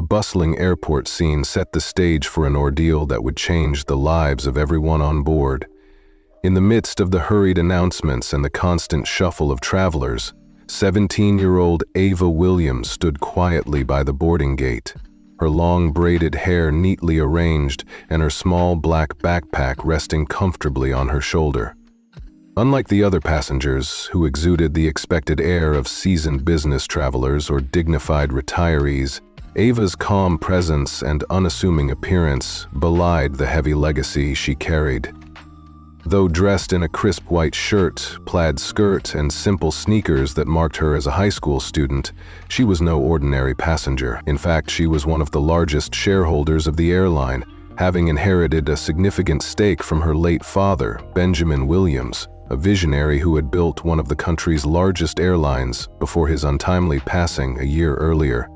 bustling airport scene set the stage for an ordeal that would change the lives of everyone on board. In the midst of the hurried announcements and the constant shuffle of travelers, 17-year-old Ava Williams stood quietly by the boarding gate, her long braided hair neatly arranged and her small black backpack resting comfortably on her shoulder. Unlike the other passengers, who exuded the expected air of seasoned business travelers or dignified retirees, Ava's calm presence and unassuming appearance belied the heavy legacy she carried. Though dressed in a crisp white shirt, plaid skirt, and simple sneakers that marked her as a high school student, she was no ordinary passenger. In fact, she was one of the largest shareholders of the airline, having inherited a significant stake from her late father, Benjamin Williams, a visionary who had built one of the country's largest airlines before his untimely passing a year earlier.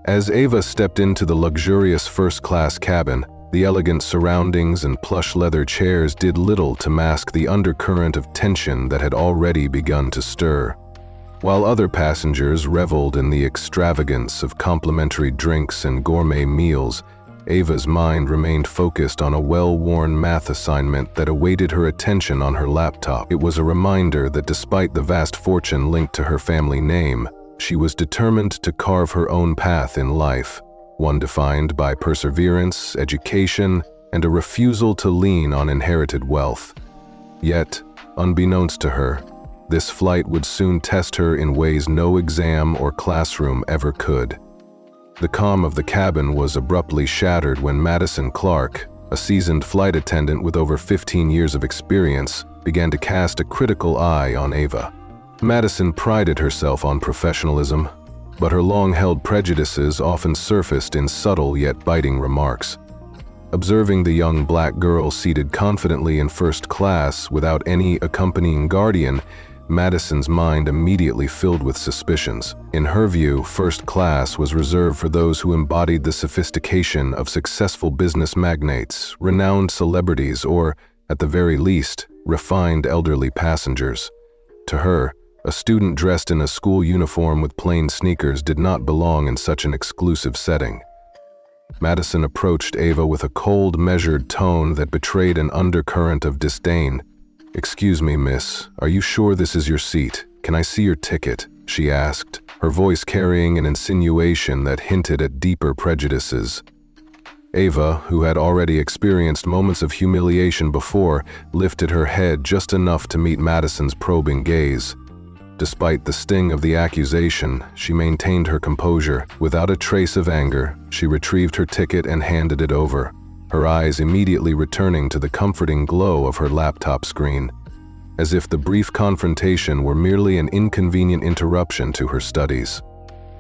As Ava stepped into the luxurious first-class cabin, the elegant surroundings and plush leather chairs did little to mask the undercurrent of tension that had already begun to stir. While other passengers reveled in the extravagance of complimentary drinks and gourmet meals, Ava's mind remained focused on a well-worn math assignment that awaited her attention on her laptop. It was a reminder that despite the vast fortune linked to her family name, she was determined to carve her own path in life, one defined by perseverance, education, and a refusal to lean on inherited wealth. Yet, unbeknownst to her, this flight would soon test her in ways no exam or classroom ever could. The calm of the cabin was abruptly shattered when Madison Clark, a seasoned flight attendant with over 15 years of experience, began to cast a critical eye on Ava. Madison prided herself on professionalism, but her long-held prejudices often surfaced in subtle yet biting remarks. Observing the young black girl seated confidently in first class without any accompanying guardian, Madison's mind immediately filled with suspicions. In her view, first class was reserved for those who embodied the sophistication of successful business magnates, renowned celebrities, or, at the very least, refined elderly passengers. To her, a student dressed in a school uniform with plain sneakers did not belong in such an exclusive setting. Madison approached Ava with a cold, measured tone that betrayed an undercurrent of disdain. "Excuse me, miss, are you sure this is your seat? Can I see your ticket?" she asked, her voice carrying an insinuation that hinted at deeper prejudices. Ava, who had already experienced moments of humiliation before, lifted her head just enough to meet Madison's probing gaze. Despite the sting of the accusation, she maintained her composure. Without a trace of anger, she retrieved her ticket and handed it over, her eyes immediately returning to the comforting glow of her laptop screen, as if the brief confrontation were merely an inconvenient interruption to her studies.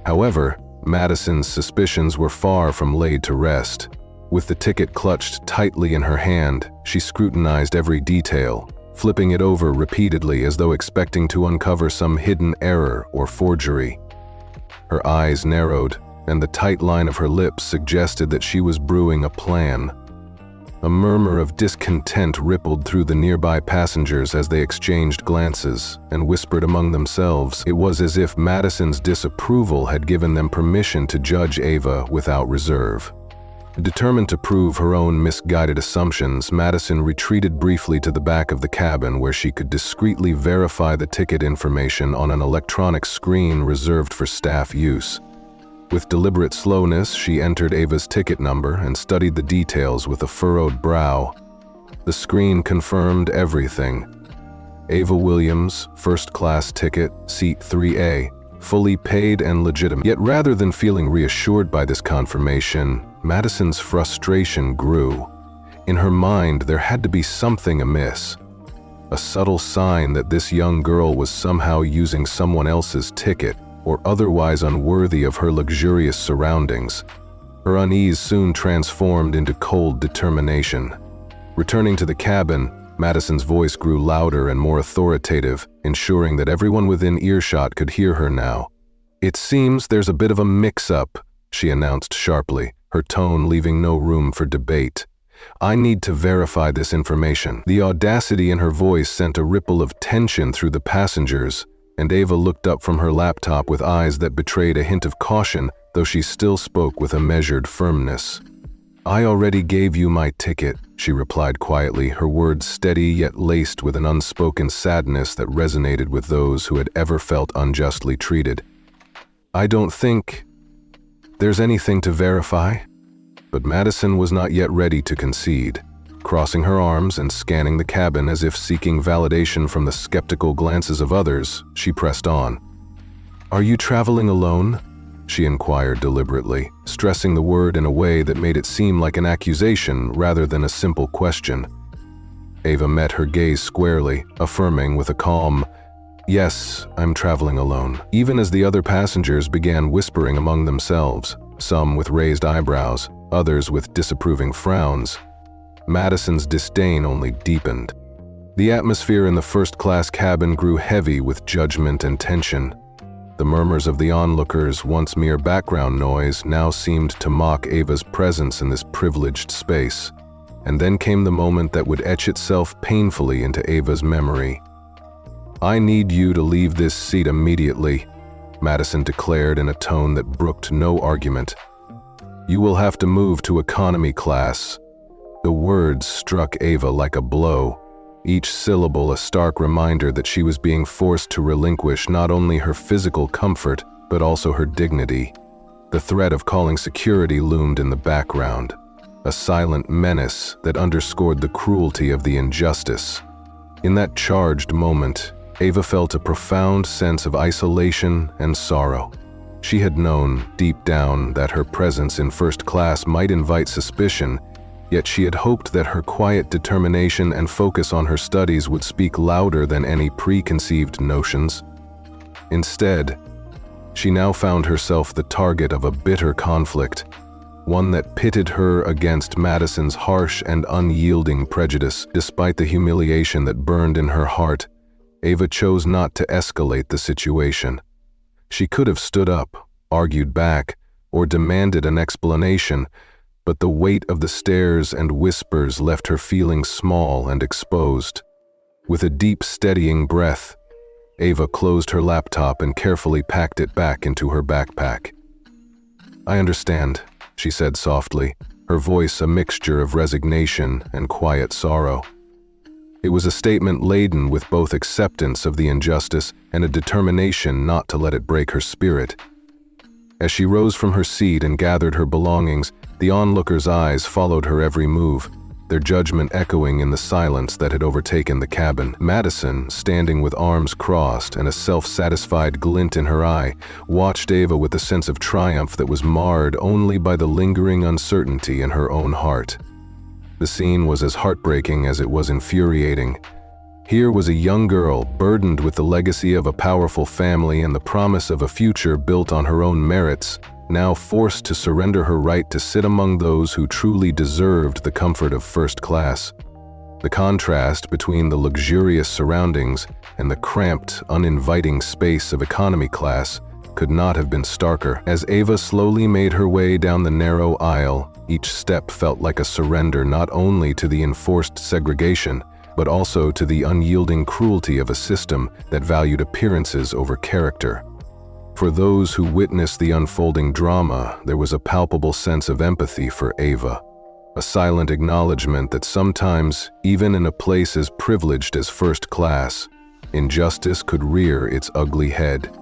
However, Madison's suspicions were far from laid to rest. With the ticket clutched tightly in her hand, she scrutinized every detail, flipping it over repeatedly as though expecting to uncover some hidden error or forgery. Her eyes narrowed, and the tight line of her lips suggested that she was brewing a plan. A murmur of discontent rippled through the nearby passengers as they exchanged glances and whispered among themselves. It was as if Madison's disapproval had given them permission to judge Ava without reserve. Determined to prove her own misguided assumptions, Madison retreated briefly to the back of the cabin where she could discreetly verify the ticket information on an electronic screen reserved for staff use. With deliberate slowness, she entered Ava's ticket number and studied the details with a furrowed brow. The screen confirmed everything. Ava Williams, first-class ticket, seat 3A, fully paid and legitimate. Yet rather than feeling reassured by this confirmation, Madison's frustration grew. In her mind, there had to be something amiss. A subtle sign that this young girl was somehow using someone else's ticket or otherwise unworthy of her luxurious surroundings. Her unease soon transformed into cold determination. Returning to the cabin, Madison's voice grew louder and more authoritative, ensuring that everyone within earshot could hear her now. "It seems there's a bit of a mix-up," she announced sharply, her tone leaving no room for debate. "I need to verify this information." The audacity in her voice sent a ripple of tension through the passengers, and Ava looked up from her laptop with eyes that betrayed a hint of caution though she still spoke with a measured firmness. "I already gave you my ticket," she replied quietly, her words steady yet laced with an unspoken sadness that resonated with those who had ever felt unjustly treated. "I don't think there's anything to verify." But Madison was not yet ready to concede. Crossing her arms and scanning the cabin as if seeking validation from the skeptical glances of others, she pressed on. "Are you traveling alone?" she inquired deliberately, stressing the word in a way that made it seem like an accusation rather than a simple question. Ava met her gaze squarely, affirming with a calm, "Yes, I'm traveling alone," even as the other passengers began whispering among themselves, some with raised eyebrows, others with disapproving frowns. Madison's disdain only deepened. The atmosphere in the first-class cabin grew heavy with judgment and tension. The murmurs of the onlookers, once mere background noise, now seemed to mock Ava's presence in this privileged space. And then came the moment that would etch itself painfully into Ava's memory. "I need you to leave this seat immediately," Madison declared in a tone that brooked no argument. "You will have to move to economy class." The words struck Ava like a blow, each syllable a stark reminder that she was being forced to relinquish not only her physical comfort, but also her dignity. The threat of calling security loomed in the background, a silent menace that underscored the cruelty of the injustice. In that charged moment, Ava felt a profound sense of isolation and sorrow. She had known, deep down, that her presence in first class might invite suspicion, yet she had hoped that her quiet determination and focus on her studies would speak louder than any preconceived notions. Instead, she now found herself the target of a bitter conflict, one that pitted her against Madison's harsh and unyielding prejudice. Despite the humiliation that burned in her heart, Ava chose not to escalate the situation. She could have stood up, argued back, or demanded an explanation, but the weight of the stares and whispers left her feeling small and exposed. With a deep, steadying breath, Ava closed her laptop and carefully packed it back into her backpack. "I understand," she said softly, her voice a mixture of resignation and quiet sorrow. It was a statement laden with both acceptance of the injustice and a determination not to let it break her spirit. As she rose from her seat and gathered her belongings, the onlookers' eyes followed her every move, their judgment echoing in the silence that had overtaken the cabin. Madison, standing with arms crossed and a self-satisfied glint in her eye, watched Ava with a sense of triumph that was marred only by the lingering uncertainty in her own heart. The scene was as heartbreaking as it was infuriating. Here was a young girl burdened with the legacy of a powerful family and the promise of a future built on her own merits, now forced to surrender her right to sit among those who truly deserved the comfort of first class. The contrast between the luxurious surroundings and the cramped, uninviting space of economy class could not have been starker. As Ava slowly made her way down the narrow aisle, each step felt like a surrender not only to the enforced segregation, but also to the unyielding cruelty of a system that valued appearances over character. For those who witnessed the unfolding drama, there was a palpable sense of empathy for Ava, a silent acknowledgement that sometimes, even in a place as privileged as first class, injustice could rear its ugly head.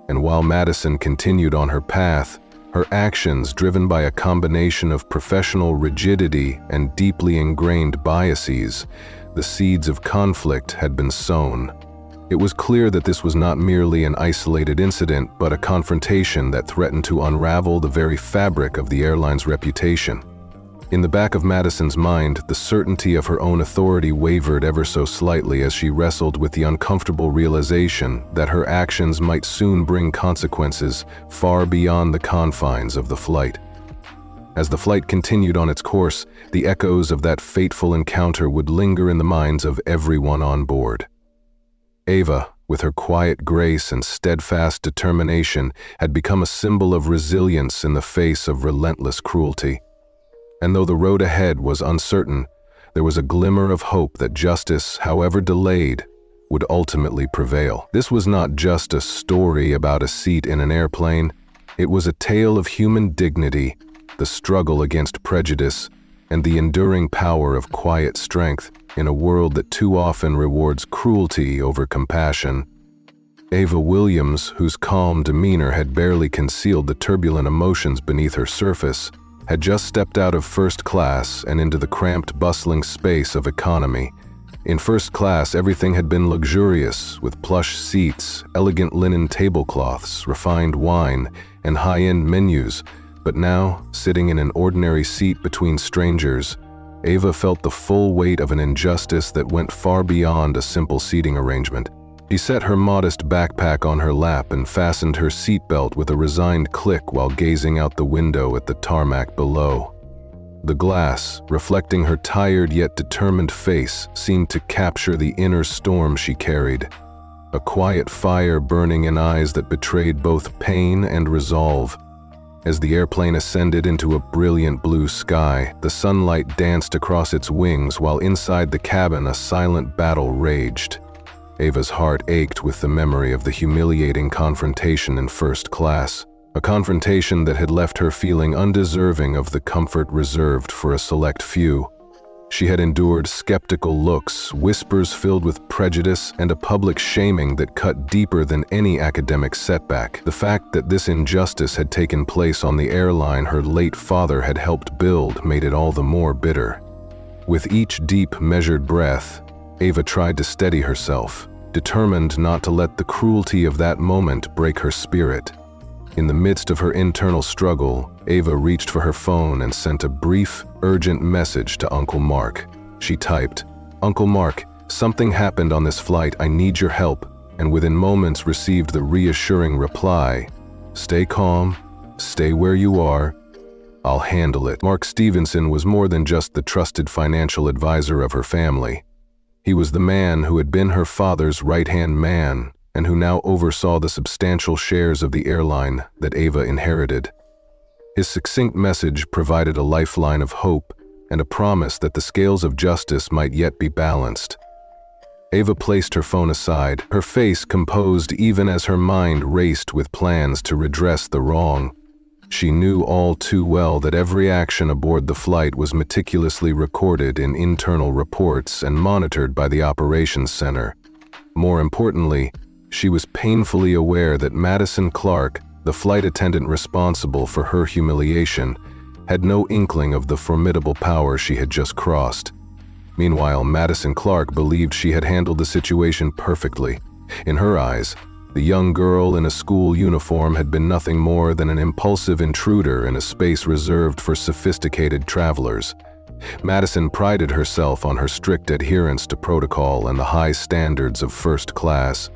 And while Madison continued on her path, her actions, driven by a combination of professional rigidity and deeply ingrained biases, the seeds of conflict had been sown. It was clear that this was not merely an isolated incident, but a confrontation that threatened to unravel the very fabric of the airline's reputation. In the back of Madison's mind, the certainty of her own authority wavered ever so slightly as she wrestled with the uncomfortable realization that her actions might soon bring consequences far beyond the confines of the flight. As the flight continued on its course, the echoes of that fateful encounter would linger in the minds of everyone on board. Ava, with her quiet grace and steadfast determination, had become a symbol of resilience in the face of relentless cruelty. And though the road ahead was uncertain, there was a glimmer of hope that justice, however delayed, would ultimately prevail. This was not just a story about a seat in an airplane. It was a tale of human dignity, the struggle against prejudice, and the enduring power of quiet strength in a world that too often rewards cruelty over compassion. Ava Williams, whose calm demeanor had barely concealed the turbulent emotions beneath her surface, had just stepped out of first class and into the cramped, bustling space of economy. In first class, everything had been luxurious, with plush seats, elegant linen tablecloths, refined wine, and high-end menus. But now, sitting in an ordinary seat between strangers, Ava felt the full weight of an injustice that went far beyond a simple seating arrangement. She set her modest backpack on her lap and fastened her seatbelt with a resigned click while gazing out the window at the tarmac below. The glass, reflecting her tired yet determined face, seemed to capture the inner storm she carried. A quiet fire burning in eyes that betrayed both pain and resolve. As the airplane ascended into a brilliant blue sky, the sunlight danced across its wings while inside the cabin a silent battle raged. Ava's heart ached with the memory of the humiliating confrontation in first class, a confrontation that had left her feeling undeserving of the comfort reserved for a select few. She had endured skeptical looks, whispers filled with prejudice, and a public shaming that cut deeper than any academic setback. The fact that this injustice had taken place on the airline her late father had helped build made it all the more bitter. With each deep, measured breath, Ava tried to steady herself, determined not to let the cruelty of that moment break her spirit. In the midst of her internal struggle, Ava reached for her phone and sent a brief, urgent message to Uncle Mark. She typed, "Uncle Mark, something happened on this flight, I need your help," and within moments received the reassuring reply, "Stay calm, stay where you are, I'll handle it." Mark Stevenson was more than just the trusted financial advisor of her family. He was the man who had been her father's right-hand man and who now oversaw the substantial shares of the airline that Ava inherited. His succinct message provided a lifeline of hope and a promise that the scales of justice might yet be balanced. Ava placed her phone aside, her face composed even as her mind raced with plans to redress the wrong. She knew all too well that every action aboard the flight was meticulously recorded in internal reports and monitored by the operations center. More importantly, she was painfully aware that Madison Clark, the flight attendant responsible for her humiliation, had no inkling of the formidable power she had just crossed. Meanwhile, Madison Clark believed she had handled the situation perfectly. In her eyes, the young girl in a school uniform had been nothing more than an impulsive intruder in a space reserved for sophisticated travelers. Madison prided herself on her strict adherence to protocol and the high standards of first class.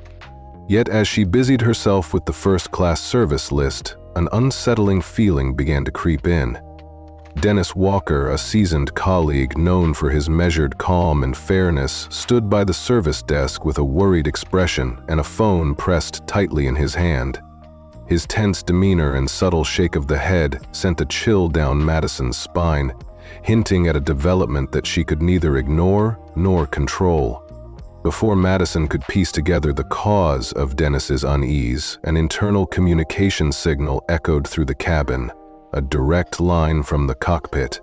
Yet as she busied herself with the first-class service list, an unsettling feeling began to creep in. Dennis Walker, a seasoned colleague known for his measured calm and fairness, stood by the service desk with a worried expression and a phone pressed tightly in his hand. His tense demeanor and subtle shake of the head sent a chill down Madison's spine, hinting at a development that she could neither ignore nor control. Before Madison could piece together the cause of Dennis's unease, an internal communication signal echoed through the cabin, a direct line from the cockpit.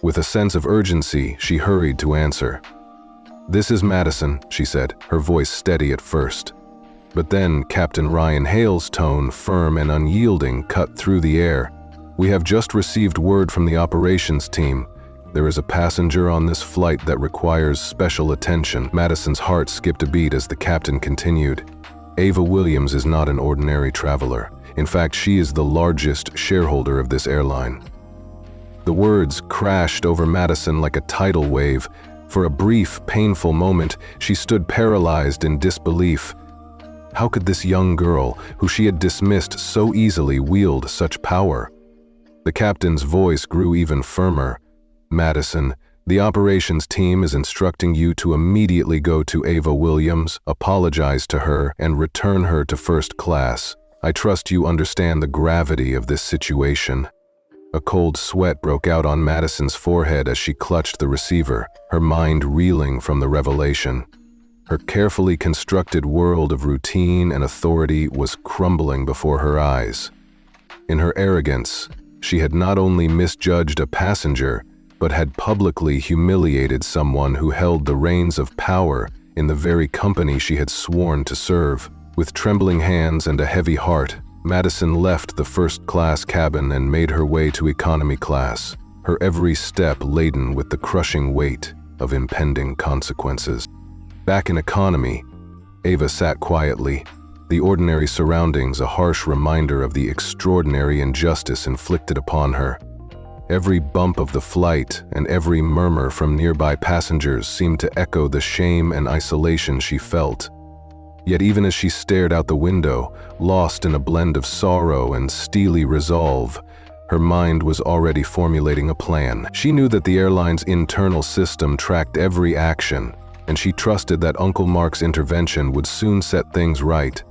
With a sense of urgency, she hurried to answer. "This is Madison," she said, her voice steady at first. But then Captain Ryan Hale's tone, firm and unyielding, cut through the air. "We have just received word from the operations team. There is a passenger on this flight that requires special attention." Madison's heart skipped a beat as the captain continued. "Ava Williams is not an ordinary traveler. In fact, she is the largest shareholder of this airline." The words crashed over Madison like a tidal wave. For a brief, painful moment, she stood paralyzed in disbelief. How could this young girl, who she had dismissed so easily, wield such power? The captain's voice grew even firmer. "Madison, the operations team is instructing you to immediately go to Ava Williams, apologize to her, and return her to first class. I trust you understand the gravity of this situation." A cold sweat broke out on Madison's forehead as she clutched the receiver, her mind reeling from the revelation. Her carefully constructed world of routine and authority was crumbling before her eyes. In her arrogance, she had not only misjudged a passenger, but had publicly humiliated someone who held the reins of power in the very company she had sworn to serve. With trembling hands and a heavy heart, Madison left the first-class cabin and made her way to economy class, her every step laden with the crushing weight of impending consequences. Back in economy, Ava sat quietly, the ordinary surroundings a harsh reminder of the extraordinary injustice inflicted upon her. Every bump of the flight and every murmur from nearby passengers seemed to echo the shame and isolation she felt. Yet even as she stared out the window, lost in a blend of sorrow and steely resolve, her mind was already formulating a plan. She knew that the airline's internal system tracked every action, and she trusted that Uncle Mark's intervention would soon set things right.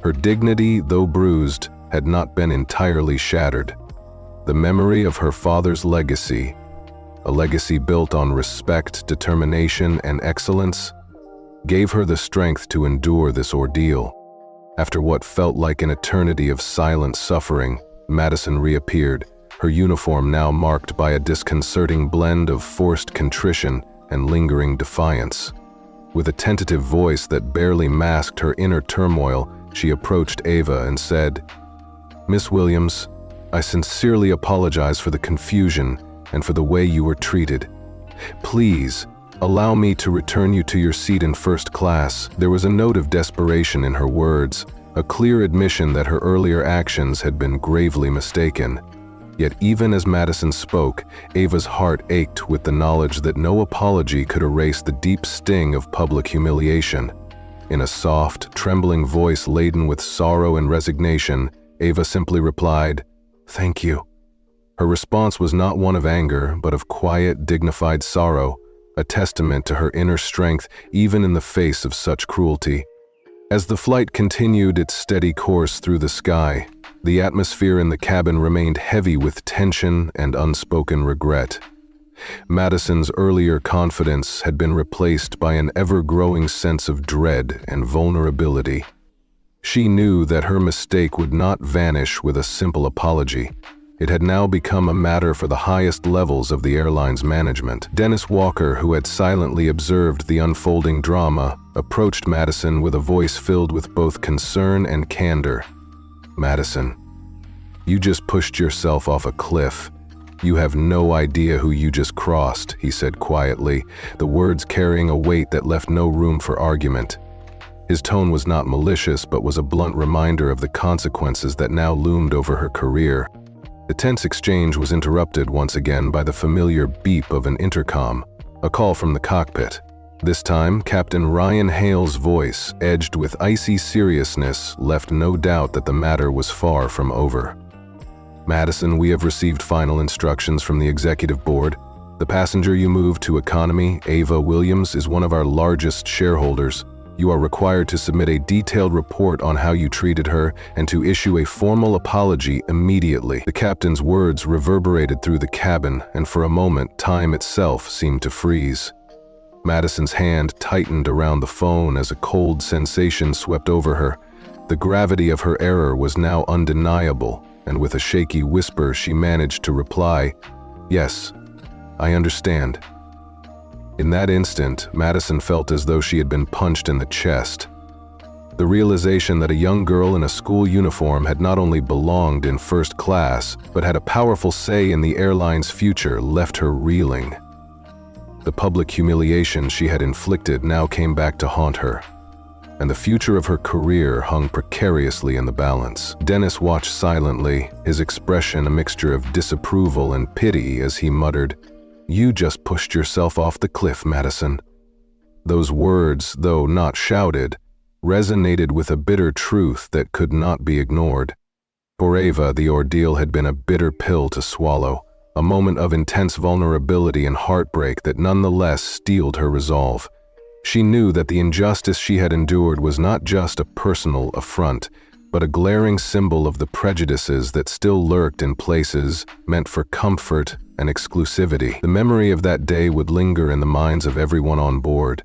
Her dignity, though bruised, had not been entirely shattered. The memory of her father's legacy, a legacy built on respect, determination, and excellence, gave her the strength to endure this ordeal. After what felt like an eternity of silent suffering, Madison reappeared, her uniform now marked by a disconcerting blend of forced contrition and lingering defiance. With a tentative voice that barely masked her inner turmoil, she approached Ava and said, "Miss Williams, I sincerely apologize for the confusion and for the way you were treated. Please, allow me to return you to your seat in first class." There was a note of desperation in her words, a clear admission that her earlier actions had been gravely mistaken. Yet even as Madison spoke, Ava's heart ached with the knowledge that no apology could erase the deep sting of public humiliation. In a soft, trembling voice laden with sorrow and resignation, Ava simply replied, "Thank you." Her response was not one of anger, but of quiet, dignified sorrow, a testament to her inner strength even in the face of such cruelty. As the flight continued its steady course through the sky, the atmosphere in the cabin remained heavy with tension and unspoken regret. Madison's earlier confidence had been replaced by an ever-growing sense of dread and vulnerability. She knew that her mistake would not vanish with a simple apology. It had now become a matter for the highest levels of the airline's management. Dennis Walker, who had silently observed the unfolding drama, approached Madison with a voice filled with both concern and candor. "Madison, you just pushed yourself off a cliff. You have no idea who you just crossed," he said quietly, the words carrying a weight that left no room for argument. His tone was not malicious, but was a blunt reminder of the consequences that now loomed over her career. The tense exchange was interrupted once again by the familiar beep of an intercom, a call from the cockpit. This time, Captain Ryan Hale's voice, edged with icy seriousness, left no doubt that the matter was far from over. "Madison, we have received final instructions from the executive board. The passenger you moved to economy, Ava Williams, is one of our largest shareholders. You are required to submit a detailed report on how you treated her and to issue a formal apology immediately." The captain's words reverberated through the cabin, and for a moment, time itself seemed to freeze. Madison's hand tightened around the phone as a cold sensation swept over her. The gravity of her error was now undeniable, and with a shaky whisper she managed to reply, "Yes, I understand." In that instant, Madison felt as though she had been punched in the chest. The realization that a young girl in a school uniform had not only belonged in first class, but had a powerful say in the airline's future left her reeling. The public humiliation she had inflicted now came back to haunt her, and the future of her career hung precariously in the balance. Dennis watched silently, his expression a mixture of disapproval and pity as he muttered, "You just pushed yourself off the cliff, Madison." Those words, though not shouted, resonated with a bitter truth that could not be ignored. For Ava, the ordeal had been a bitter pill to swallow, a moment of intense vulnerability and heartbreak that nonetheless steeled her resolve. She knew that the injustice she had endured was not just a personal affront, but a glaring symbol of the prejudices that still lurked in places meant for comfort and exclusivity. The memory of that day would linger in the minds of everyone on board,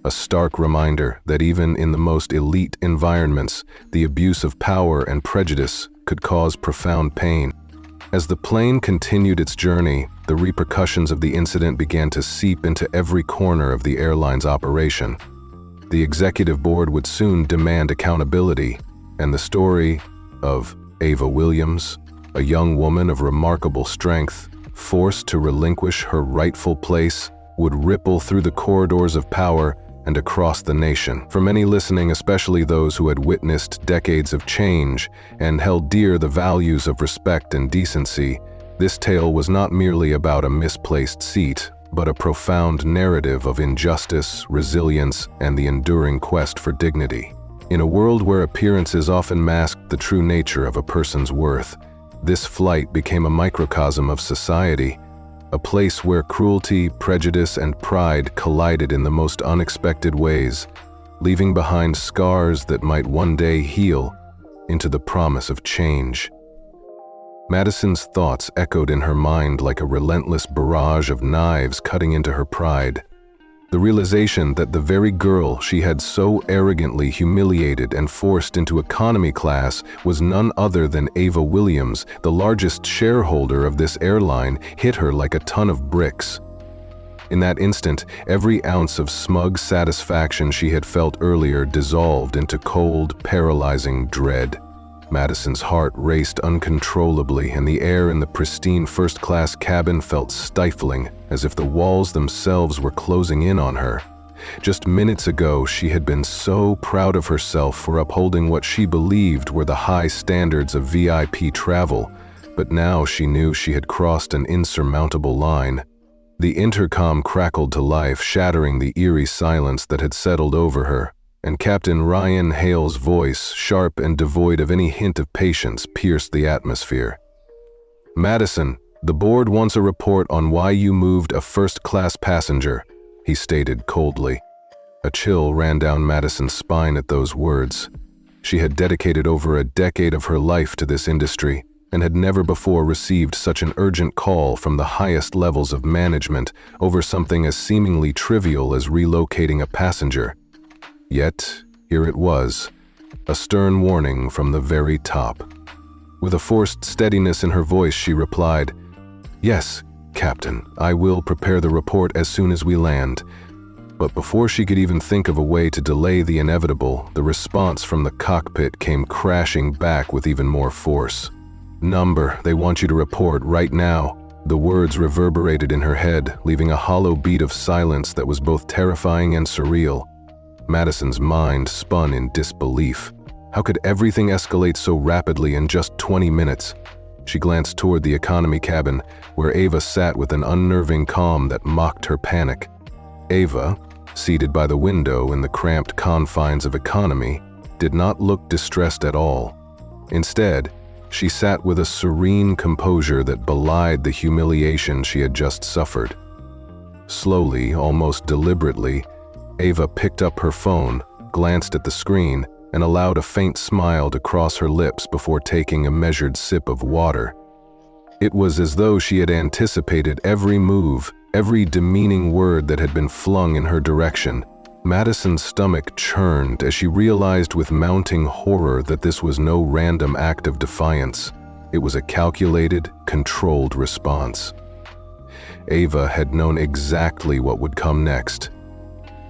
a stark reminder that even in the most elite environments, the abuse of power and prejudice could cause profound pain. As the plane continued its journey, the repercussions of the incident began to seep into every corner of the airline's operation. The executive board would soon demand accountability, and the story of Ava Williams, a young woman of remarkable strength, forced to relinquish her rightful place, would ripple through the corridors of power and across the nation. For many listening, especially those who had witnessed decades of change and held dear the values of respect and decency, this tale was not merely about a misplaced seat, but a profound narrative of injustice, resilience, and the enduring quest for dignity. In a world where appearances often masked the true nature of a person's worth, this flight became a microcosm of society, a place where cruelty, prejudice, and pride collided in the most unexpected ways, leaving behind scars that might one day heal into the promise of change. Madison's thoughts echoed in her mind like a relentless barrage of knives cutting into her pride. The realization that the very girl she had so arrogantly humiliated and forced into economy class was none other than Ava Williams, the largest shareholder of this airline, hit her like a ton of bricks. In that instant, every ounce of smug satisfaction she had felt earlier dissolved into cold, paralyzing dread. Madison's heart raced uncontrollably, and the air in the pristine first-class cabin felt stifling, as if the walls themselves were closing in on her. Just minutes ago, she had been so proud of herself for upholding what she believed were the high standards of VIP travel, but now she knew she had crossed an insurmountable line. The intercom crackled to life, shattering the eerie silence that had settled over her, and Captain Ryan Hale's voice, sharp and devoid of any hint of patience, pierced the atmosphere. "Madison, the board wants a report on why you moved a first-class passenger," he stated coldly. A chill ran down Madison's spine at those words. She had dedicated over a decade of her life to this industry and had never before received such an urgent call from the highest levels of management over something as seemingly trivial as relocating a passenger. Yet, here it was, a stern warning from the very top. With a forced steadiness in her voice, she replied, "Yes, Captain, I will prepare the report as soon as we land." But before she could even think of a way to delay the inevitable, the response from the cockpit came crashing back with even more force. "Number, they want you to report right now." The words reverberated in her head, leaving a hollow beat of silence that was both terrifying and surreal. Madison's mind spun in disbelief. How could everything escalate so rapidly in just 20 minutes? She glanced toward the economy cabin, where Ava sat with an unnerving calm that mocked her panic. Ava, seated by the window in the cramped confines of economy, did not look distressed at all. Instead, she sat with a serene composure that belied the humiliation she had just suffered. Slowly, almost deliberately, Ava picked up her phone, glanced at the screen, and allowed a faint smile to cross her lips before taking a measured sip of water. It was as though she had anticipated every move, every demeaning word that had been flung in her direction. Madison's stomach churned as she realized with mounting horror that this was no random act of defiance. It was a calculated, controlled response. Ava had known exactly what would come next.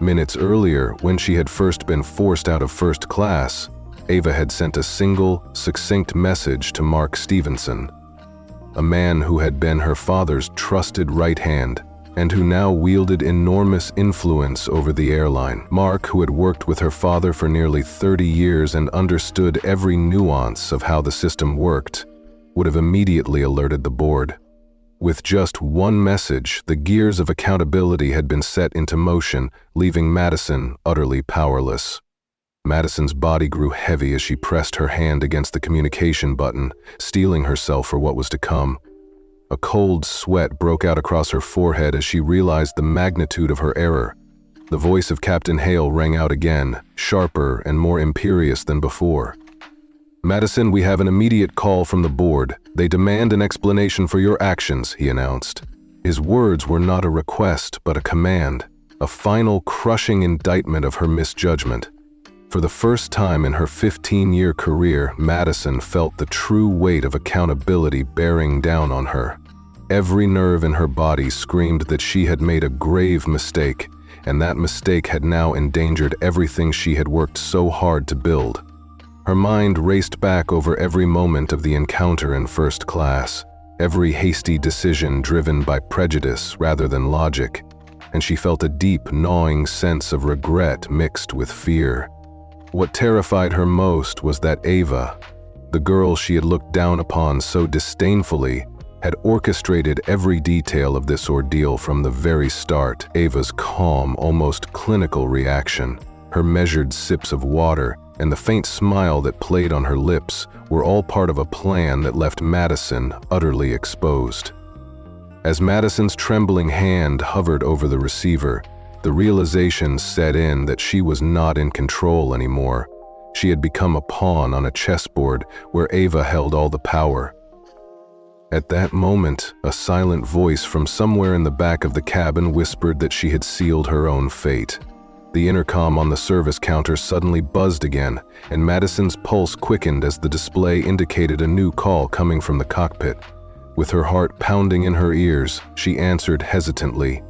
Minutes earlier, when she had first been forced out of first class, Ava had sent a single, succinct message to Mark Stevenson, a man who had been her father's trusted right hand and who now wielded enormous influence over the airline. Mark, who had worked with her father for nearly 30 years and understood every nuance of how the system worked, would have immediately alerted the board. With just one message, the gears of accountability had been set into motion, leaving Madison utterly powerless. Madison's body grew heavy as she pressed her hand against the communication button, steeling herself for what was to come. A cold sweat broke out across her forehead as she realized the magnitude of her error. The voice of Captain Hale rang out again, sharper and more imperious than before. "Madison, we have an immediate call from the board. They demand an explanation for your actions," he announced. His words were not a request, but a command, a final crushing indictment of her misjudgment. For the first time in her 15-year career, Madison felt the true weight of accountability bearing down on her. Every nerve in her body screamed that she had made a grave mistake, and that mistake had now endangered everything she had worked so hard to build. Her mind raced back over every moment of the encounter in first class, every hasty decision driven by prejudice rather than logic, and she felt a deep, gnawing sense of regret mixed with fear. What terrified her most was that Ava, the girl she had looked down upon so disdainfully, had orchestrated every detail of this ordeal from the very start. Ava's calm, almost clinical reaction, her measured sips of water, and the faint smile that played on her lips were all part of a plan that left Madison utterly exposed. As Madison's trembling hand hovered over the receiver, the realization set in that she was not in control anymore. She had become a pawn on a chessboard where Ava held all the power. At that moment, a silent voice from somewhere in the back of the cabin whispered that she had sealed her own fate. The intercom on the service counter suddenly buzzed again, and Madison's pulse quickened as the display indicated a new call coming from the cockpit. With her heart pounding in her ears, she answered hesitantly,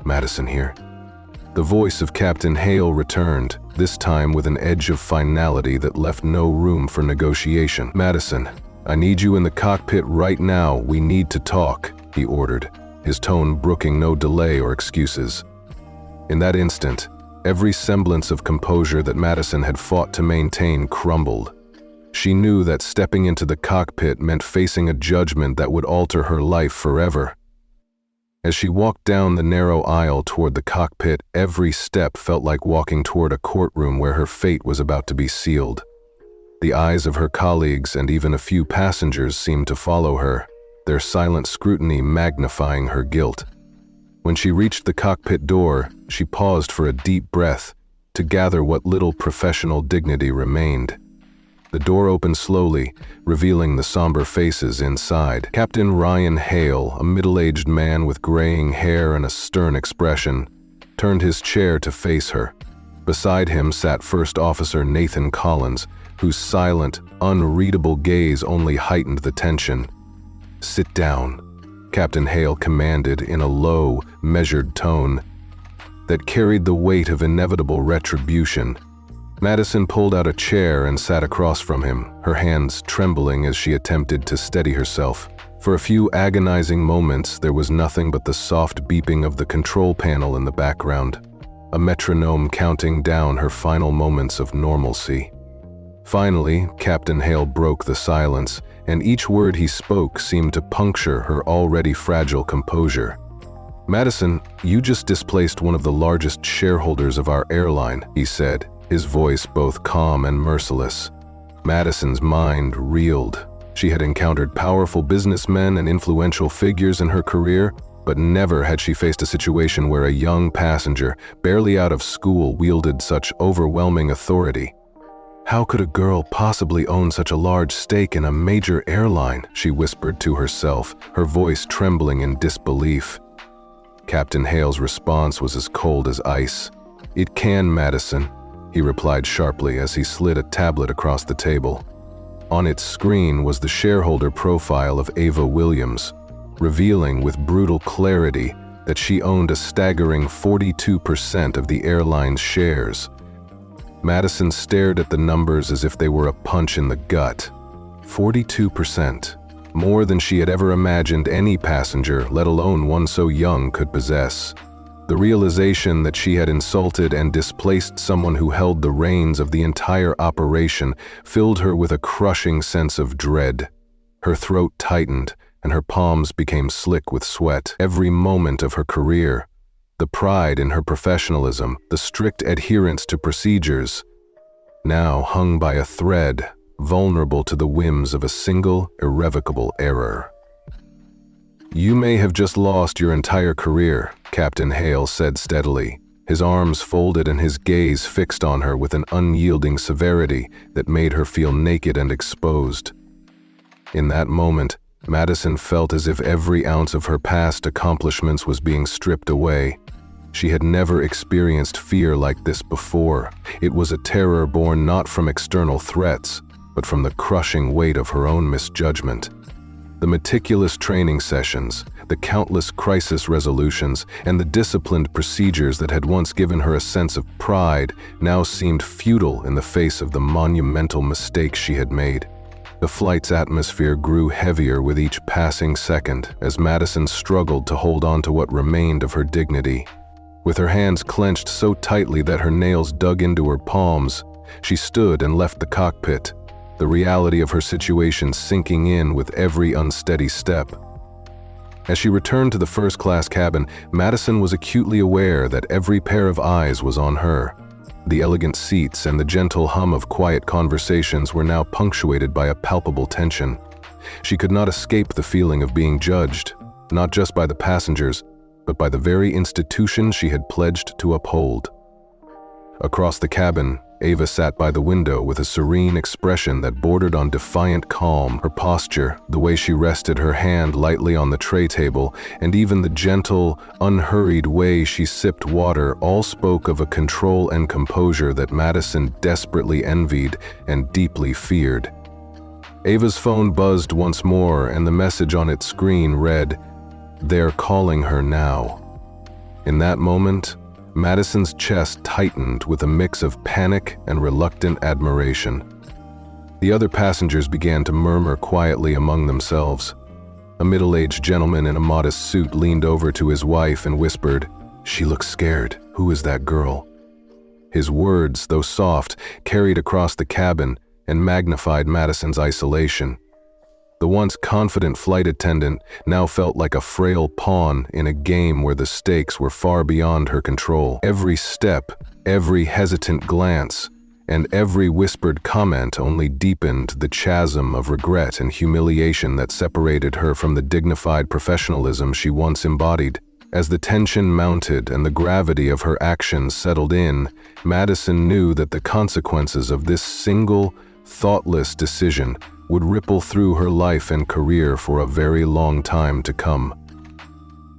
"Madison here." The voice of Captain Hale returned, this time with an edge of finality that left no room for negotiation. "Madison, I need you in the cockpit right now. We need to talk," he ordered, his tone brooking no delay or excuses. In that instant, every semblance of composure that Madison had fought to maintain crumbled. She knew that stepping into the cockpit meant facing a judgment that would alter her life forever. As she walked down the narrow aisle toward the cockpit, every step felt like walking toward a courtroom where her fate was about to be sealed. The eyes of her colleagues and even a few passengers seemed to follow her, their silent scrutiny magnifying her guilt. When she reached the cockpit door, she paused for a deep breath to gather what little professional dignity remained. The door opened slowly, revealing the somber faces inside. Captain Ryan Hale, a middle-aged man with graying hair and a stern expression, turned his chair to face her. Beside him sat First Officer Nathan Collins, whose silent, unreadable gaze only heightened the tension. "Sit down," Captain Hale commanded in a low, measured tone that carried the weight of inevitable retribution. Madison pulled out a chair and sat across from him, her hands trembling as she attempted to steady herself. For a few agonizing moments, there was nothing but the soft beeping of the control panel in the background, a metronome counting down her final moments of normalcy. Finally, Captain Hale broke the silence, and each word he spoke seemed to puncture her already fragile composure. "Madison, you just displaced one of the largest shareholders of our airline," he said, his voice both calm and merciless. Madison's mind reeled. She had encountered powerful businessmen and influential figures in her career, but never had she faced a situation where a young passenger, barely out of school, wielded such overwhelming authority. "How could a girl possibly own such a large stake in a major airline?" she whispered to herself, her voice trembling in disbelief. Captain Hale's response was as cold as ice. "It can, Madison," he replied sharply as he slid a tablet across the table. On its screen was the shareholder profile of Ava Williams, revealing with brutal clarity that she owned a staggering 42% of the airline's shares. Madison stared at the numbers as if they were a punch in the gut. 42%, more than she had ever imagined any passenger, let alone one so young, could possess. The realization that she had insulted and displaced someone who held the reins of the entire operation filled her with a crushing sense of dread. Her throat tightened, and her palms became slick with sweat. Every moment of her career, the pride in her professionalism, the strict adherence to procedures, now hung by a thread, vulnerable to the whims of a single, irrevocable error. "You may have just lost your entire career," Captain Hale said steadily, his arms folded and his gaze fixed on her with an unyielding severity that made her feel naked and exposed. In that moment, Madison felt as if every ounce of her past accomplishments was being stripped away. She had never experienced fear like this before. It was a terror born not from external threats, but from the crushing weight of her own misjudgment. The meticulous training sessions, the countless crisis resolutions, and the disciplined procedures that had once given her a sense of pride now seemed futile in the face of the monumental mistakes she had made. The flight's atmosphere grew heavier with each passing second as Madison struggled to hold on to what remained of her dignity. With her hands clenched so tightly that her nails dug into her palms, she stood and left the cockpit, the reality of her situation sinking in with every unsteady step. As she returned to the first-class cabin, Madison was acutely aware that every pair of eyes was on her. The elegant seats and the gentle hum of quiet conversations were now punctuated by a palpable tension. She could not escape the feeling of being judged, not just by the passengers, but by the very institution she had pledged to uphold. Across the cabin, Ava sat by the window with a serene expression that bordered on defiant calm. Her posture, the way she rested her hand lightly on the tray table, and even the gentle, unhurried way she sipped water all spoke of a control and composure that Madison desperately envied and deeply feared. Ava's phone buzzed once more, and the message on its screen read, "They're calling her now." In that moment, Madison's chest tightened with a mix of panic and reluctant admiration. The other passengers began to murmur quietly among themselves. A middle-aged gentleman in a modest suit leaned over to his wife and whispered, "She looks scared. Who is that girl?" His words, though soft, carried across the cabin and magnified Madison's isolation. The once confident flight attendant now felt like a frail pawn in a game where the stakes were far beyond her control. Every step, every hesitant glance, and every whispered comment only deepened the chasm of regret and humiliation that separated her from the dignified professionalism she once embodied. As the tension mounted and the gravity of her actions settled in, Madison knew that the consequences of this single, thoughtless decision would ripple through her life and career for a very long time to come.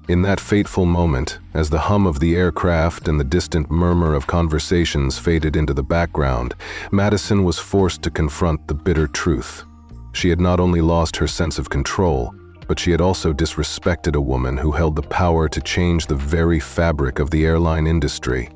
In that fateful moment, as the hum of the aircraft and the distant murmur of conversations faded into the background, Madison was forced to confront the bitter truth. She had not only lost her sense of control, but she had also disrespected a woman who held the power to change the very fabric of the airline industry.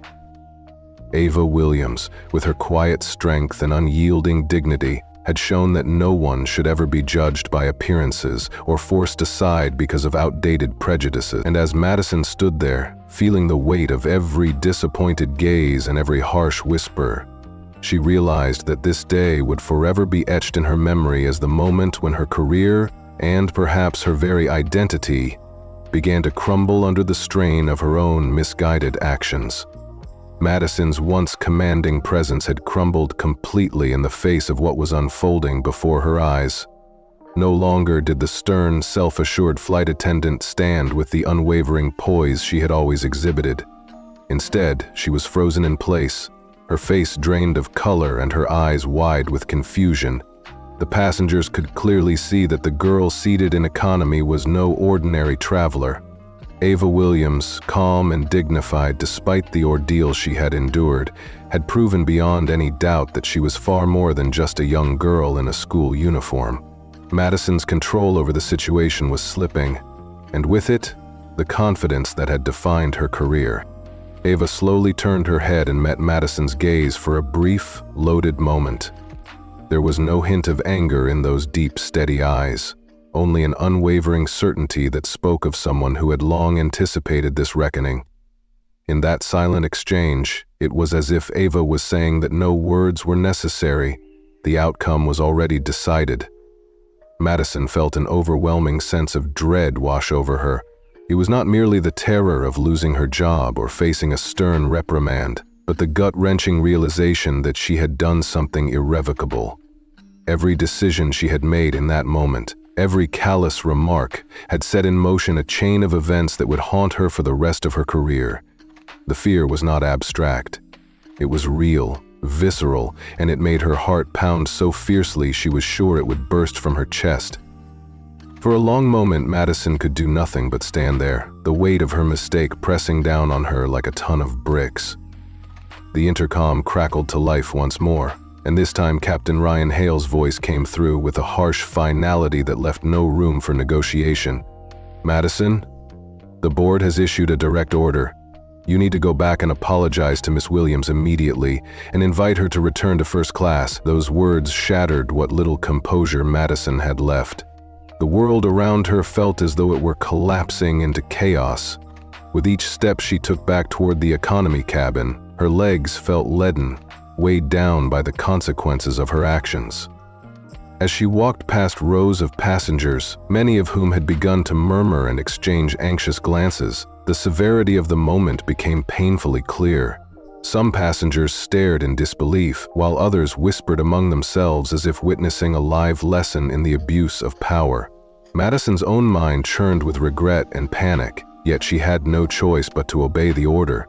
Ava Williams, with her quiet strength and unyielding dignity, had shown that no one should ever be judged by appearances or forced aside because of outdated prejudices. And as Madison stood there, feeling the weight of every disappointed gaze and every harsh whisper, she realized that this day would forever be etched in her memory as the moment when her career, and perhaps her very identity, began to crumble under the strain of her own misguided actions. Madison's once commanding presence had crumbled completely in the face of what was unfolding before her eyes. No longer did the stern, self-assured flight attendant stand with the unwavering poise she had always exhibited. Instead, she was frozen in place, her face drained of color and her eyes wide with confusion. The passengers could clearly see that the girl seated in economy was no ordinary traveler. Ava Williams, calm and dignified despite the ordeal she had endured, had proven beyond any doubt that she was far more than just a young girl in a school uniform. Madison's control over the situation was slipping, and with it, the confidence that had defined her career. Ava slowly turned her head and met Madison's gaze for a brief, loaded moment. There was no hint of anger in those deep, steady eyes. Only an unwavering certainty that spoke of someone who had long anticipated this reckoning. In that silent exchange, it was as if Ava was saying that no words were necessary, the outcome was already decided. Madison felt an overwhelming sense of dread wash over her. It was not merely the terror of losing her job or facing a stern reprimand, but the gut-wrenching realization that she had done something irrevocable. Every decision she had made in that moment, every callous remark, had set in motion a chain of events that would haunt her for the rest of her career. The fear was not abstract. It was real, visceral, and it made her heart pound so fiercely she was sure it would burst from her chest. For a long moment, Madison could do nothing but stand there, the weight of her mistake pressing down on her like a ton of bricks. The intercom crackled to life once more, and this time Captain Ryan Hale's voice came through with a harsh finality that left no room for negotiation. "Madison, the board has issued a direct order. You need to go back and apologize to Miss Williams immediately and invite her to return to first class." Those words shattered what little composure Madison had left. The world around her felt as though it were collapsing into chaos. With each step she took back toward the economy cabin, her legs felt leaden, weighed down by the consequences of her actions. As she walked past rows of passengers, many of whom had begun to murmur and exchange anxious glances, the severity of the moment became painfully clear. Some passengers stared in disbelief, while others whispered among themselves as if witnessing a live lesson in the abuse of power. Madison's own mind churned with regret and panic, yet she had no choice but to obey the order.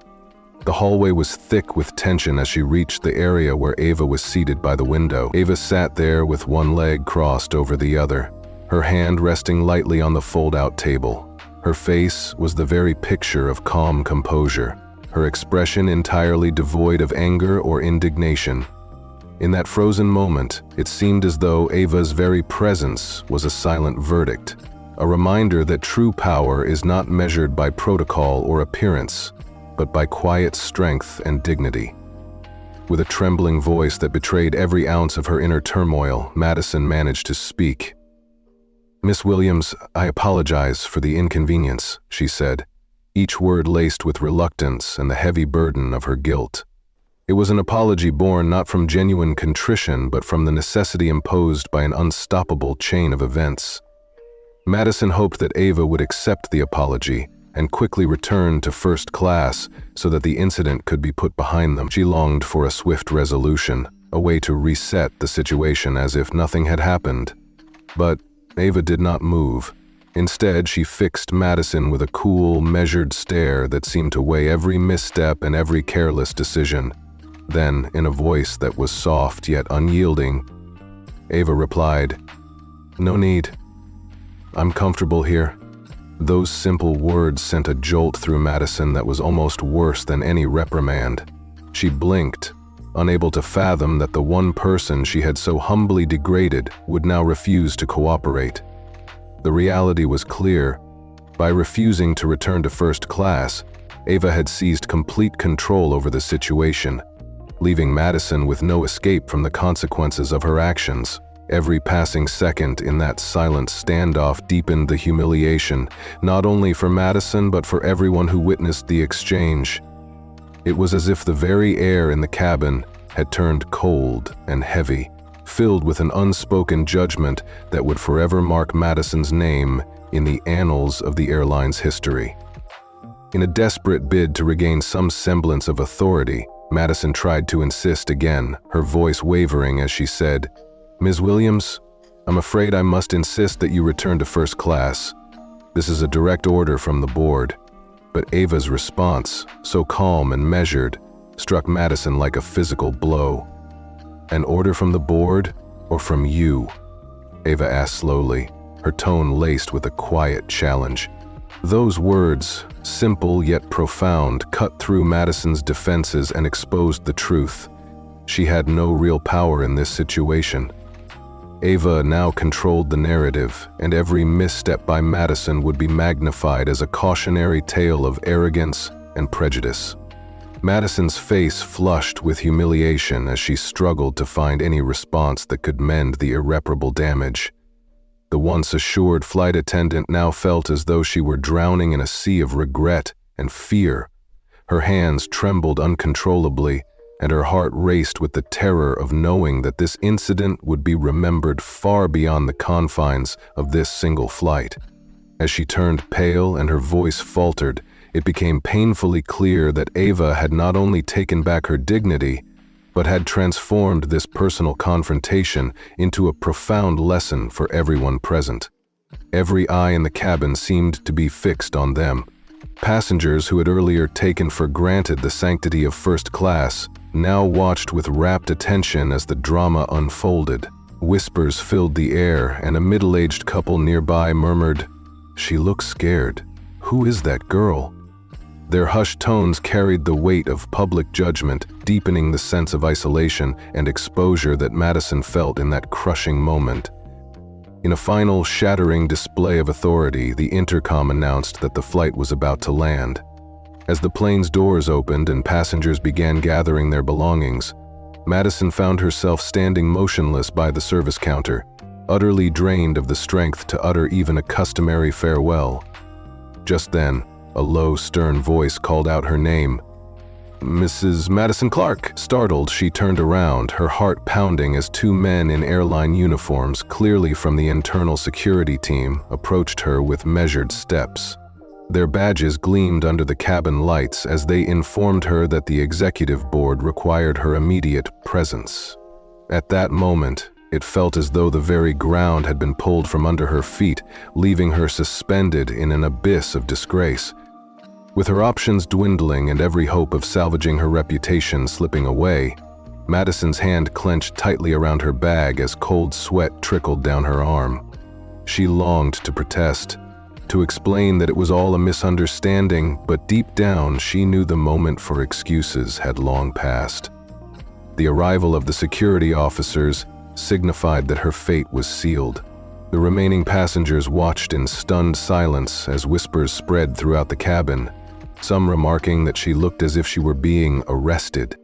The hallway was thick with tension as she reached the area where Ava was seated by the window. Ava sat there with one leg crossed over the other, her hand resting lightly on the fold-out table. Her face was the very picture of calm composure, her expression entirely devoid of anger or indignation. In that frozen moment, it seemed as though Ava's very presence was a silent verdict, a reminder that true power is not measured by protocol or appearance, but by quiet strength and dignity. With a trembling voice that betrayed every ounce of her inner turmoil, Madison managed to speak. "Miss Williams, I apologize for the inconvenience," she said, each word laced with reluctance and the heavy burden of her guilt. It was an apology born not from genuine contrition, but from the necessity imposed by an unstoppable chain of events. Madison hoped that Ava would accept the apology and quickly return to first class so that the incident could be put behind them. She longed for a swift resolution, a way to reset the situation as if nothing had happened. But Ava did not move. Instead, she fixed Madison with a cool, measured stare that seemed to weigh every misstep and every careless decision. Then, in a voice that was soft yet unyielding, Ava replied, "No need. I'm comfortable here." Those simple words sent a jolt through Madison that was almost worse than any reprimand. She blinked, unable to fathom that the one person she had so humbly degraded would now refuse to cooperate. The reality was clear. By refusing to return to first class, Ava had seized complete control over the situation, leaving Madison with no escape from the consequences of her actions. Every passing second in that silent standoff deepened the humiliation, not only for Madison but for everyone who witnessed the exchange. It was as if the very air in the cabin had turned cold and heavy, filled with an unspoken judgment that would forever mark Madison's name in the annals of the airline's history. In a desperate bid to regain some semblance of authority, Madison tried to insist again, her voice wavering as she said, "Ms. Williams, I'm afraid I must insist that you return to first class. This is a direct order from the board." But Ava's response, so calm and measured, struck Madison like a physical blow. "An order from the board, or from you?" Ava asked slowly, her tone laced with a quiet challenge. Those words, simple yet profound, cut through Madison's defenses and exposed the truth. She had no real power in this situation. Ava now controlled the narrative, and every misstep by Madison would be magnified as a cautionary tale of arrogance and prejudice. Madison's face flushed with humiliation as she struggled to find any response that could mend the irreparable damage. The once assured flight attendant now felt as though she were drowning in a sea of regret and fear. Her hands trembled uncontrollably, and her heart raced with the terror of knowing that this incident would be remembered far beyond the confines of this single flight. As she turned pale and her voice faltered, it became painfully clear that Ava had not only taken back her dignity, but had transformed this personal confrontation into a profound lesson for everyone present. Every eye in the cabin seemed to be fixed on them. Passengers who had earlier taken for granted the sanctity of first class now watched with rapt attention as the drama unfolded. Whispers filled the air, and a middle-aged couple nearby murmured, "She looks scared. Who is that girl?" Their hushed tones carried the weight of public judgment, deepening the sense of isolation and exposure that Madison felt in that crushing moment. In a final, shattering display of authority, the intercom announced that the flight was about to land. As the plane's doors opened and passengers began gathering their belongings, Madison found herself standing motionless by the service counter, utterly drained of the strength to utter even a customary farewell. Just then, a low, stern voice called out her name. "Mrs. Madison Clark." Startled, she turned around, her heart pounding as two men in airline uniforms, clearly from the internal security team, approached her with measured steps. Their badges gleamed under the cabin lights as they informed her that the executive board required her immediate presence. At that moment, it felt as though the very ground had been pulled from under her feet, leaving her suspended in an abyss of disgrace. With her options dwindling and every hope of salvaging her reputation slipping away, Madison's hand clenched tightly around her bag as cold sweat trickled down her arm. She longed to protest, to explain that it was all a misunderstanding, but deep down she knew the moment for excuses had long passed. The arrival of the security officers signified that her fate was sealed. The remaining passengers watched in stunned silence as whispers spread throughout the cabin, some remarking that she looked as if she were being arrested.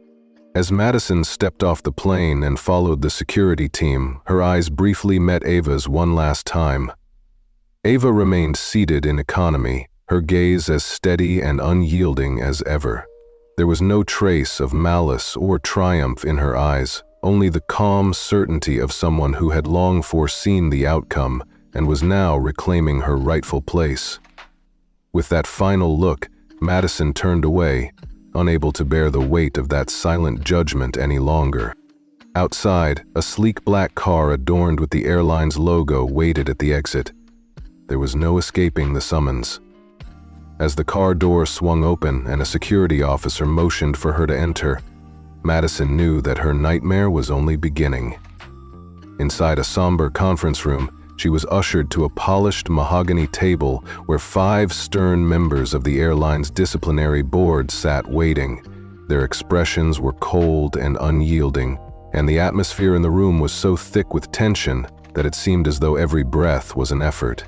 As Madison stepped off the plane and followed the security team, her eyes briefly met Ava's one last time. Ava remained seated in economy, her gaze as steady and unyielding as ever. There was no trace of malice or triumph in her eyes, only the calm certainty of someone who had long foreseen the outcome and was now reclaiming her rightful place. With that final look, Madison turned away, unable to bear the weight of that silent judgment any longer. Outside, a sleek black car adorned with the airline's logo waited at the exit. There was no escaping the summons. As the car door swung open and a security officer motioned for her to enter, Madison knew that her nightmare was only beginning. Inside a somber conference room, she was ushered to a polished mahogany table where 5 stern members of the airline's disciplinary board sat waiting. Their expressions were cold and unyielding, and the atmosphere in the room was so thick with tension that it seemed as though every breath was an effort.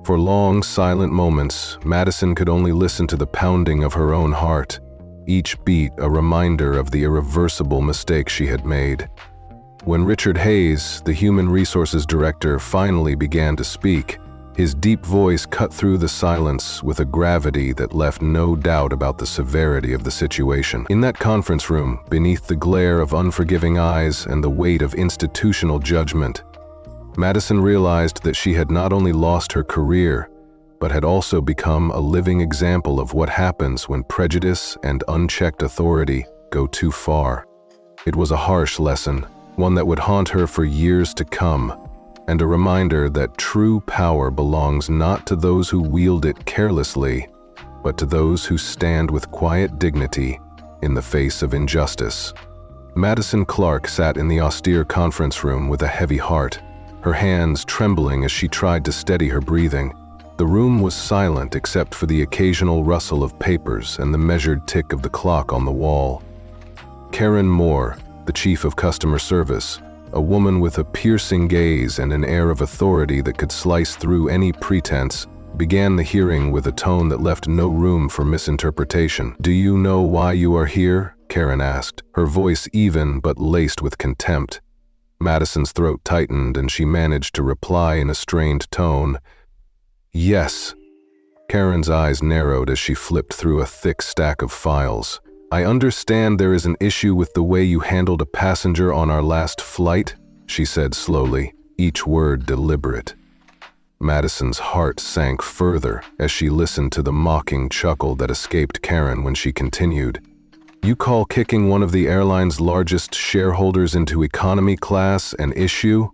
For long, silent moments, Madison could only listen to the pounding of her own heart, each beat a reminder of the irreversible mistake she had made. When Richard Hayes, the Human Resources Director, finally began to speak, his deep voice cut through the silence with a gravity that left no doubt about the severity of the situation. In that conference room, beneath the glare of unforgiving eyes and the weight of institutional judgment, Madison realized that she had not only lost her career, but had also become a living example of what happens when prejudice and unchecked authority go too far. It was a harsh lesson, one that would haunt her for years to come, and a reminder that true power belongs not to those who wield it carelessly, but to those who stand with quiet dignity in the face of injustice. Madison Clark sat in the austere conference room with a heavy heart, her hands trembling as she tried to steady her breathing. The room was silent except for the occasional rustle of papers and the measured tick of the clock on the wall. Karen Moore, the chief of customer service, a woman with a piercing gaze and an air of authority that could slice through any pretense, began the hearing with a tone that left no room for misinterpretation. "Do you know why you are here?" Karen asked, her voice even but laced with contempt. Madison's throat tightened and she managed to reply in a strained tone, "Yes." Karen's eyes narrowed as she flipped through a thick stack of files. "I understand there is an issue with the way you handled a passenger on our last flight," she said slowly, each word deliberate. Madison's heart sank further as she listened to the mocking chuckle that escaped Karen when she continued. "You call kicking one of the airline's largest shareholders into economy class an issue?"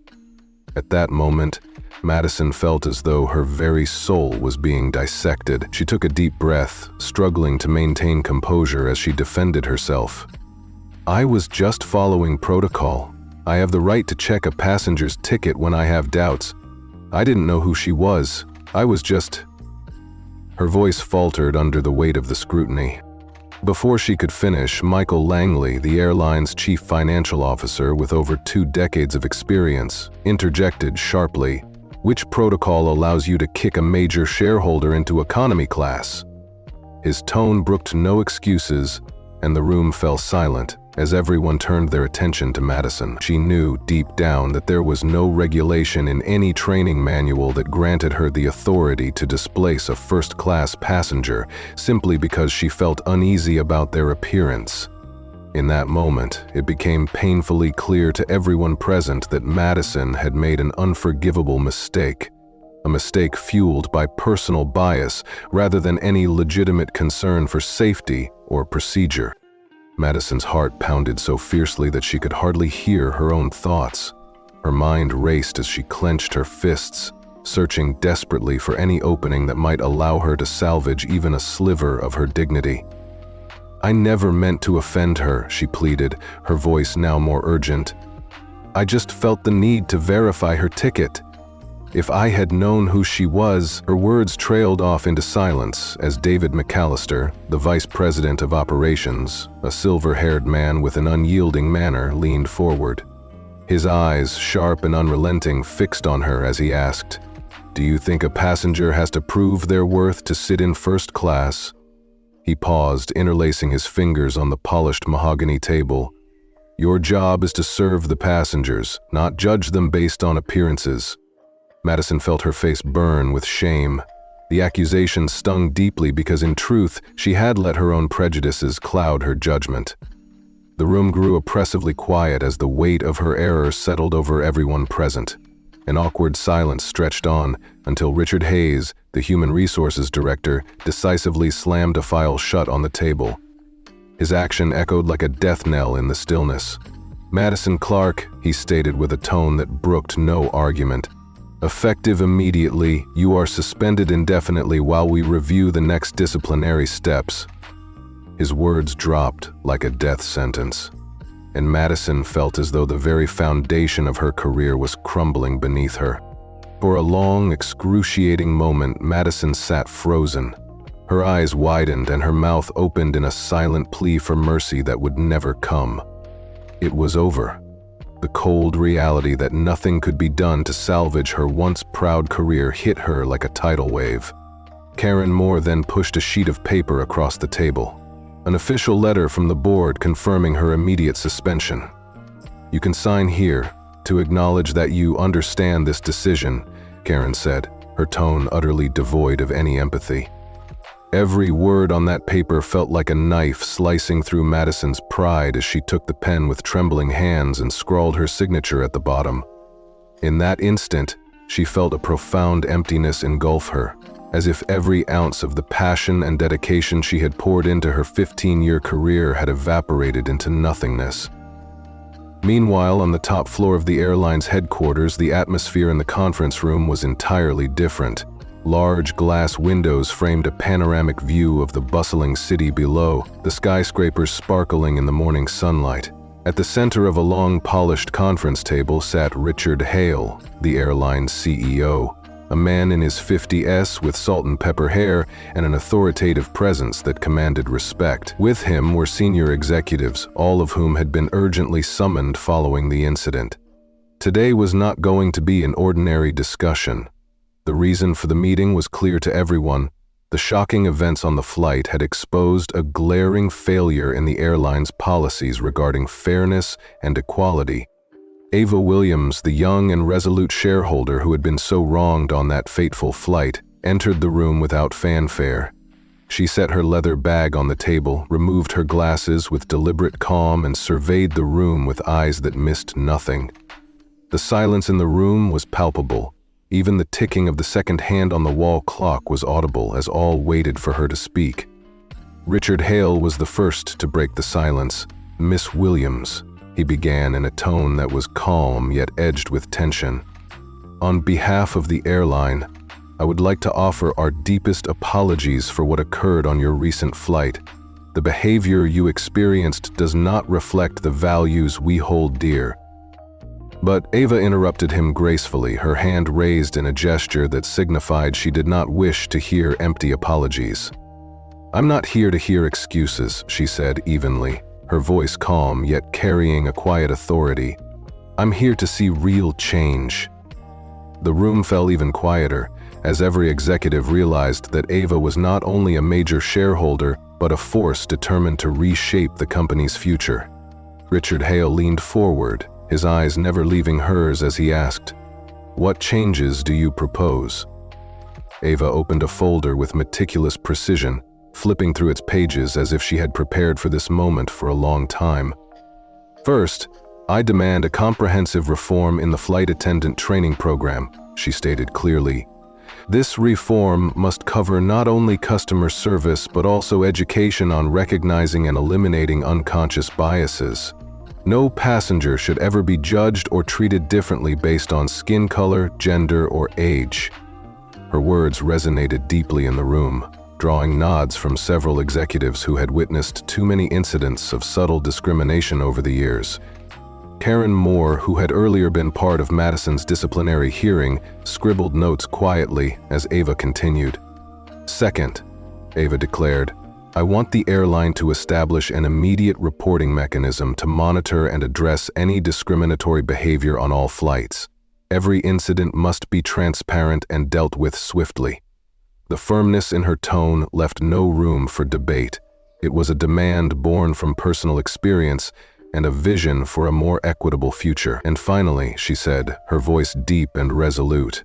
At that moment, Madison felt as though her very soul was being dissected. She took a deep breath, struggling to maintain composure as she defended herself. "I was just following protocol. I have the right to check a passenger's ticket when I have doubts. I didn't know who she was. I was just—" Her voice faltered under the weight of the scrutiny. Before she could finish, Michael Langley, the airline's chief financial officer with over 2 decades of experience, interjected sharply, "Which protocol allows you to kick a major shareholder into economy class?" His tone brooked no excuses, and the room fell silent as everyone turned their attention to Madison. She knew deep down that there was no regulation in any training manual that granted her the authority to displace a first-class passenger simply because she felt uneasy about their appearance. In that moment, it became painfully clear to everyone present that Madison had made an unforgivable mistake, a mistake fueled by personal bias rather than any legitimate concern for safety or procedure. Madison's heart pounded so fiercely that she could hardly hear her own thoughts. Her mind raced as she clenched her fists, searching desperately for any opening that might allow her to salvage even a sliver of her dignity. "I never meant to offend her," she pleaded, her voice now more urgent. "I just felt the need to verify her ticket. If I had known who she was—" Her words trailed off into silence as David McAllister, the vice president of operations, a silver-haired man with an unyielding manner, leaned forward. His eyes, sharp and unrelenting, fixed on her as he asked, "Do you think a passenger has to prove their worth to sit in first class?" He paused, interlacing his fingers on the polished mahogany table. "Your job is to serve the passengers, not judge them based on appearances." Madison felt her face burn with shame. The accusation stung deeply because in truth, she had let her own prejudices cloud her judgment. The room grew oppressively quiet as the weight of her error settled over everyone present. An awkward silence stretched on until Richard Hayes, the human resources director, decisively slammed a file shut on the table. His action echoed like a death knell in the stillness. "Madison Clark," he stated with a tone that brooked no argument, "effective immediately, you are suspended indefinitely while we review the next disciplinary steps." His words dropped like a death sentence, and Madison felt as though the very foundation of her career was crumbling beneath her. For a long, excruciating moment, Madison sat frozen. Her eyes widened and her mouth opened in a silent plea for mercy that would never come. It was over. The cold reality that nothing could be done to salvage her once proud career hit her like a tidal wave. Karen Moore then pushed a sheet of paper across the table. An official letter from the board confirming her immediate suspension. "You can sign here to acknowledge that you understand this decision," Karen said, her tone utterly devoid of any empathy. Every word on that paper felt like a knife slicing through Madison's pride as she took the pen with trembling hands and scrawled her signature at the bottom. In that instant, she felt a profound emptiness engulf her, as if every ounce of the passion and dedication she had poured into her 15-year career had evaporated into nothingness. Meanwhile, on the top floor of the airline's headquarters, the atmosphere in the conference room was entirely different. Large glass windows framed a panoramic view of the bustling city below, the skyscrapers sparkling in the morning sunlight. At the center of a long, polished conference table sat Richard Hale, the airline's CEO, a man in his 50s with salt and pepper hair and an authoritative presence that commanded respect. With him were senior executives, all of whom had been urgently summoned following the incident. Today was not going to be an ordinary discussion. The reason for the meeting was clear to everyone. The shocking events on the flight had exposed a glaring failure in the airline's policies regarding fairness and equality. Ava Williams, the young and resolute shareholder who had been so wronged on that fateful flight, entered the room without fanfare. She set her leather bag on the table, removed her glasses with deliberate calm, and surveyed the room with eyes that missed nothing. The silence in the room was palpable. Even the ticking of the second hand on the wall clock was audible as all waited for her to speak. Richard Hale was the first to break the silence. "Miss Williams," he began in a tone that was calm yet edged with tension. "On behalf of the airline, I would like to offer our deepest apologies for what occurred on your recent flight. The behavior you experienced does not reflect the values we hold dear. But Ava interrupted him gracefully, her hand raised in a gesture that signified she did not wish to hear empty apologies. "I'm not here to hear excuses," she said evenly, her voice calm yet carrying a quiet authority. "I'm here to see real change." The room fell even quieter, as every executive realized that Ava was not only a major shareholder, but a force determined to reshape the company's future. Richard Hale leaned forward, his eyes never leaving hers as he asked, "What changes do you propose?" Ava opened a folder with meticulous precision, flipping through its pages as if she had prepared for this moment for a long time. "First, I demand a comprehensive reform in the flight attendant training program," she stated clearly. "This reform must cover not only customer service but also education on recognizing and eliminating unconscious biases. No passenger should ever be judged or treated differently based on skin color, gender, or age." Her words resonated deeply in the room, drawing nods from several executives who had witnessed too many incidents of subtle discrimination over the years. Karen Moore, who had earlier been part of Madison's disciplinary hearing, scribbled notes quietly as Ava continued. "Second," Ava declared, "I want the airline to establish an immediate reporting mechanism to monitor and address any discriminatory behavior on all flights. Every incident must be transparent and dealt with swiftly." The firmness in her tone left no room for debate. It was a demand born from personal experience and a vision for a more equitable future. "And finally," she said, her voice deep and resolute,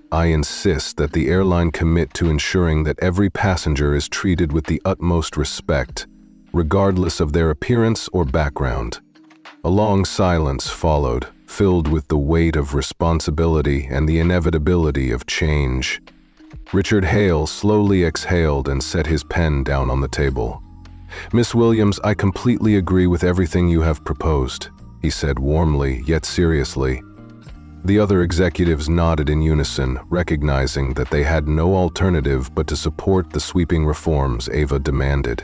"I insist that the airline commit to ensuring that every passenger is treated with the utmost respect, regardless of their appearance or background." A long silence followed, filled with the weight of responsibility and the inevitability of change. Richard Hale slowly exhaled and set his pen down on the table. "Miss Williams, I completely agree with everything you have proposed," he said warmly yet seriously. The other executives nodded in unison, recognizing that they had no alternative but to support the sweeping reforms Ava demanded.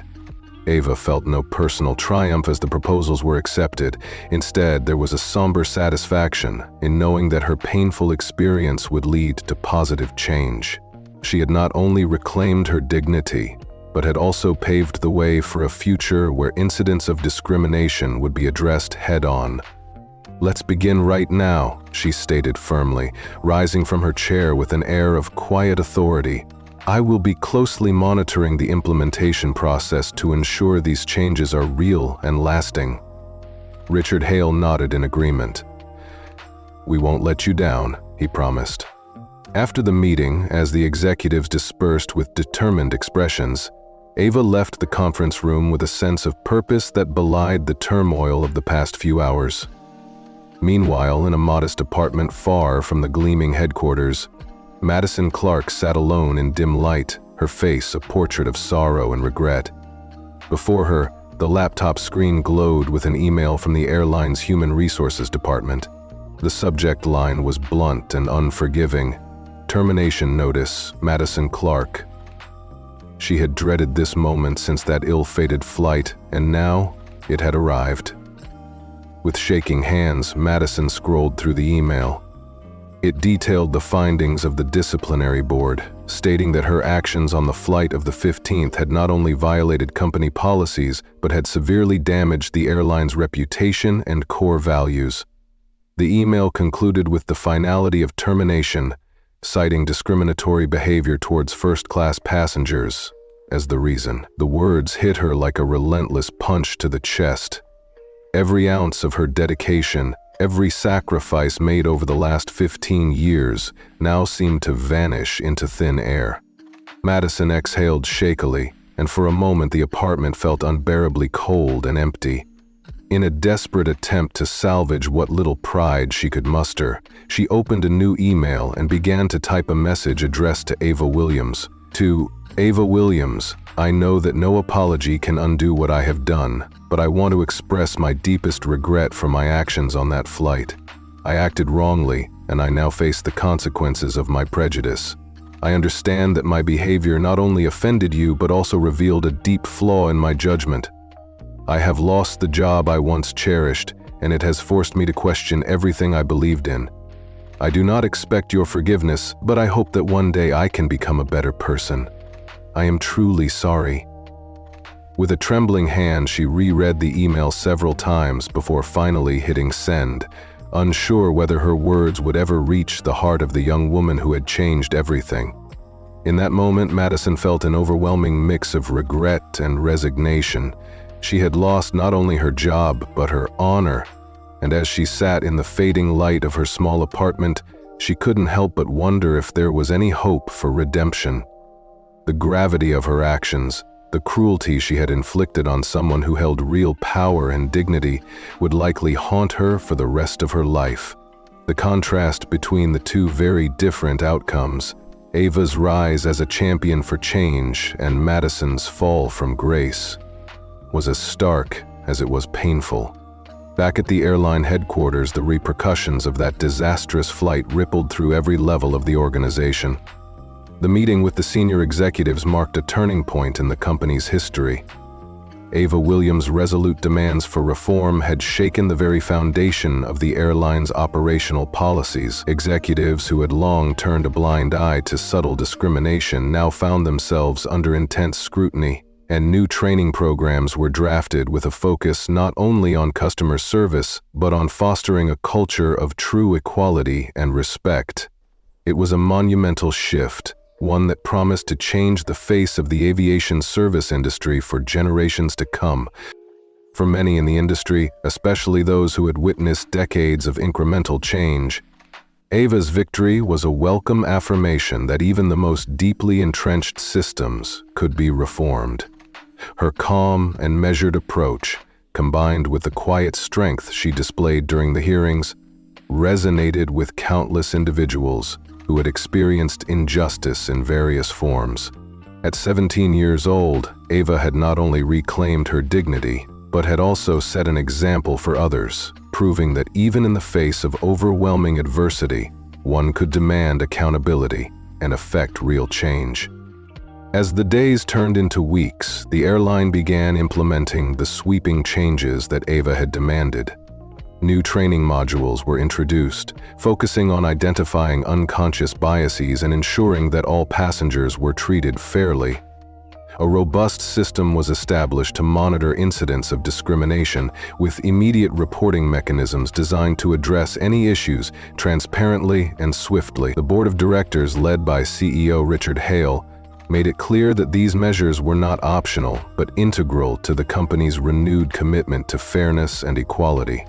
Ava felt no personal triumph as the proposals were accepted. Instead, there was a somber satisfaction in knowing that her painful experience would lead to positive change. She had not only reclaimed her dignity, but had also paved the way for a future where incidents of discrimination would be addressed head-on. "Let's begin right now," she stated firmly, rising from her chair with an air of quiet authority. "I will be closely monitoring the implementation process to ensure these changes are real and lasting." Richard Hale nodded in agreement. "We won't let you down," he promised. After the meeting, as the executives dispersed with determined expressions, Ava left the conference room with a sense of purpose that belied the turmoil of the past few hours. Meanwhile, in a modest apartment far from the gleaming headquarters, Madison Clark sat alone in dim light, her face a portrait of sorrow and regret. Before her, the laptop screen glowed with an email from the airline's Human Resources Department. The subject line was blunt and unforgiving. "Termination notice, Madison Clark." She had dreaded this moment since that ill-fated flight, and now it had arrived. With shaking hands, Madison scrolled through the email. It detailed the findings of the disciplinary board, stating that her actions on the flight of the 15th had not only violated company policies, but had severely damaged the airline's reputation and core values. The email concluded with the finality of termination, citing discriminatory behavior towards first-class passengers as the reason. The words hit her like a relentless punch to the chest. Every ounce of her dedication, every sacrifice made over the last 15 years, now seemed to vanish into thin air. Madison exhaled shakily, and for a moment the apartment felt unbearably cold and empty. In a desperate attempt to salvage what little pride she could muster, she opened a new email and began to type a message addressed to Ava Williams. To Ava Williams, "I know that no apology can undo what I have done, but I want to express my deepest regret for my actions on that flight. I acted wrongly, and I now face the consequences of my prejudice. I understand that my behavior not only offended you but also revealed a deep flaw in my judgment. I have lost the job I once cherished, and it has forced me to question everything I believed in. I do not expect your forgiveness, but I hope that one day I can become a better person. I am truly sorry." With a trembling hand, she reread the email several times before finally hitting send, unsure whether her words would ever reach the heart of the young woman who had changed everything. In that moment, Madison felt an overwhelming mix of regret and resignation. She had lost not only her job, but her honor, and as she sat in the fading light of her small apartment, she couldn't help but wonder if there was any hope for redemption. The gravity of her actions, the cruelty she had inflicted on someone who held real power and dignity, would likely haunt her for the rest of her life. The contrast between the two very different outcomes, Ava's rise as a champion for change and Madison's fall from grace, was as stark as it was painful. Back at the airline headquarters, the repercussions of that disastrous flight rippled through every level of the organization. The meeting with the senior executives marked a turning point in the company's history. Ava Williams' resolute demands for reform had shaken the very foundation of the airline's operational policies. Executives who had long turned a blind eye to subtle discrimination now found themselves under intense scrutiny, and new training programs were drafted with a focus not only on customer service, but on fostering a culture of true equality and respect. It was a monumental shift, one that promised to change the face of the aviation service industry for generations to come. For many in the industry, especially those who had witnessed decades of incremental change, Ava's victory was a welcome affirmation that even the most deeply entrenched systems could be reformed. Her calm and measured approach, combined with the quiet strength she displayed during the hearings, resonated with countless individuals who had experienced injustice in various forms. At 17 years old, Ava had not only reclaimed her dignity, but had also set an example for others, proving that even in the face of overwhelming adversity, one could demand accountability and effect real change. As the days turned into weeks, the airline began implementing the sweeping changes that Ava had demanded. New training modules were introduced, focusing on identifying unconscious biases and ensuring that all passengers were treated fairly. A robust system was established to monitor incidents of discrimination, with immediate reporting mechanisms designed to address any issues transparently and swiftly. The board of directors, led by CEO Richard Hale, made it clear that these measures were not optional, but integral to the company's renewed commitment to fairness and equality.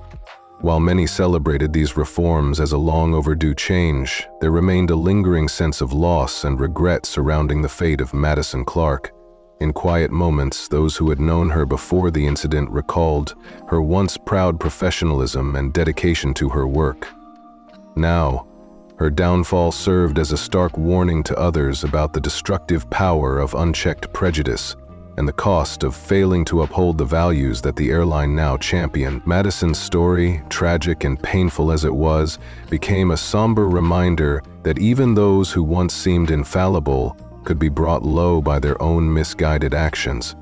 While many celebrated these reforms as a long overdue change, there remained a lingering sense of loss and regret surrounding the fate of Madison Clark. In quiet moments, those who had known her before the incident recalled her once proud professionalism and dedication to her work. Now, her downfall served as a stark warning to others about the destructive power of unchecked prejudice and the cost of failing to uphold the values that the airline now championed. Madison's story, tragic and painful as it was, became a somber reminder that even those who once seemed infallible could be brought low by their own misguided actions.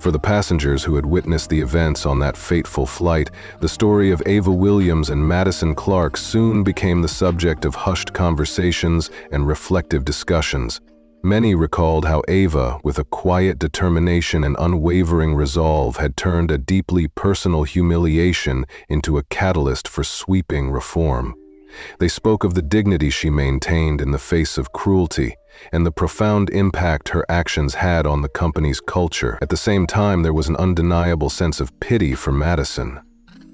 For the passengers who had witnessed the events on that fateful flight, the story of Ava Williams and Madison Clark soon became the subject of hushed conversations and reflective discussions. Many recalled how Ava, with a quiet determination and unwavering resolve, had turned a deeply personal humiliation into a catalyst for sweeping reform. They spoke of the dignity she maintained in the face of cruelty and the profound impact her actions had on the company's culture. At the same time, there was an undeniable sense of pity for Madison,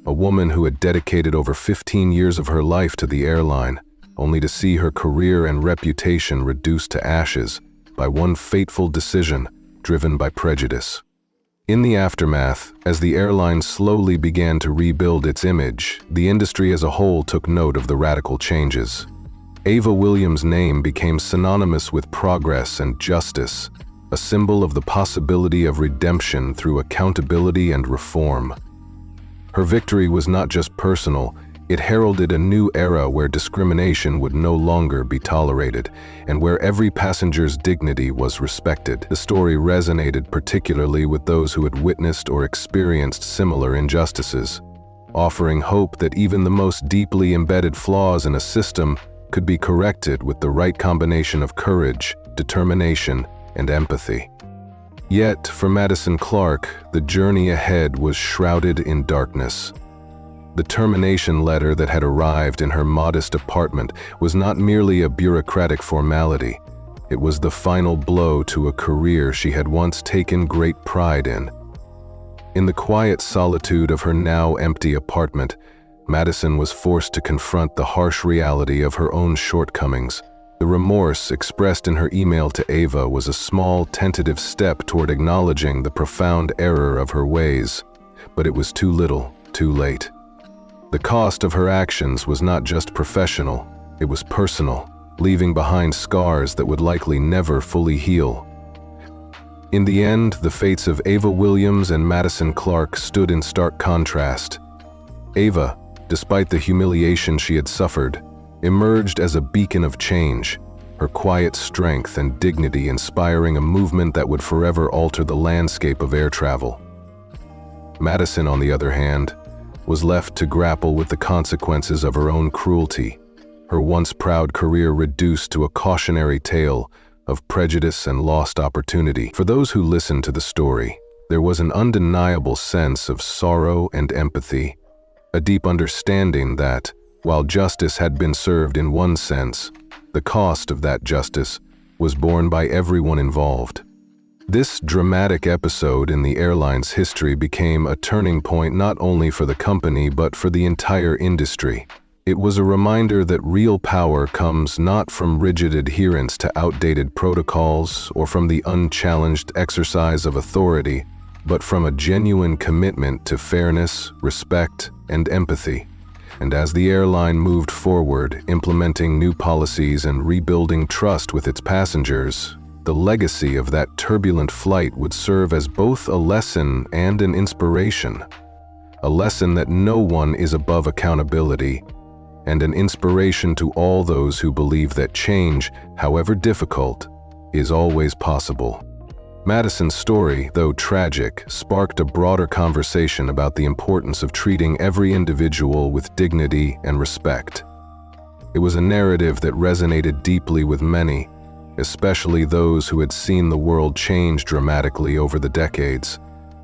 a woman who had dedicated over 15 years of her life to the airline, only to see her career and reputation reduced to ashes by one fateful decision driven by prejudice. In the aftermath, as the airline slowly began to rebuild its image, the industry as a whole took note of the radical changes. Ava Williams' name became synonymous with progress and justice, a symbol of the possibility of redemption through accountability and reform. Her victory was not just personal, it heralded a new era where discrimination would no longer be tolerated, and where every passenger's dignity was respected. The story resonated particularly with those who had witnessed or experienced similar injustices. offering hope that even the most deeply embedded flaws in a system could be corrected with the right combination of courage, determination, and empathy. Yet, for Madison Clark, the journey ahead was shrouded in darkness. The termination letter that had arrived in her modest apartment was not merely a bureaucratic formality. It was the final blow to a career she had once taken great pride in. In the quiet solitude of her now empty apartment, Madison was forced to confront the harsh reality of her own shortcomings. The remorse expressed in her email to Ava was a small, tentative step toward acknowledging the profound error of her ways, but it was too little, too late. The cost of her actions was not just professional, it was personal, leaving behind scars that would likely never fully heal. In the end, the fates of Ava Williams and Madison Clark stood in stark contrast. Ava, despite the humiliation she had suffered, emerged as a beacon of change, her quiet strength and dignity inspiring a movement that would forever alter the landscape of air travel. Madison, on the other hand, was left to grapple with the consequences of her own cruelty, her once proud career reduced to a cautionary tale of prejudice and lost opportunity. For those who listened to the story, there was an undeniable sense of sorrow and empathy, a deep understanding that, while justice had been served in one sense, the cost of that justice was borne by everyone involved. This dramatic episode in the airline's history became a turning point not only for the company but for the entire industry. It was a reminder that real power comes not from rigid adherence to outdated protocols or from the unchallenged exercise of authority, but from a genuine commitment to fairness, respect, and empathy. And as the airline moved forward, implementing new policies and rebuilding trust with its passengers, the legacy of that turbulent flight would serve as both a lesson and an inspiration. A lesson that no one is above accountability, and an inspiration to all those who believe that change, however difficult, is always possible. Madison's story, though tragic, sparked a broader conversation about the importance of treating every individual with dignity and respect. It was a narrative that resonated deeply with many, especially those who had seen the world change dramatically over the decades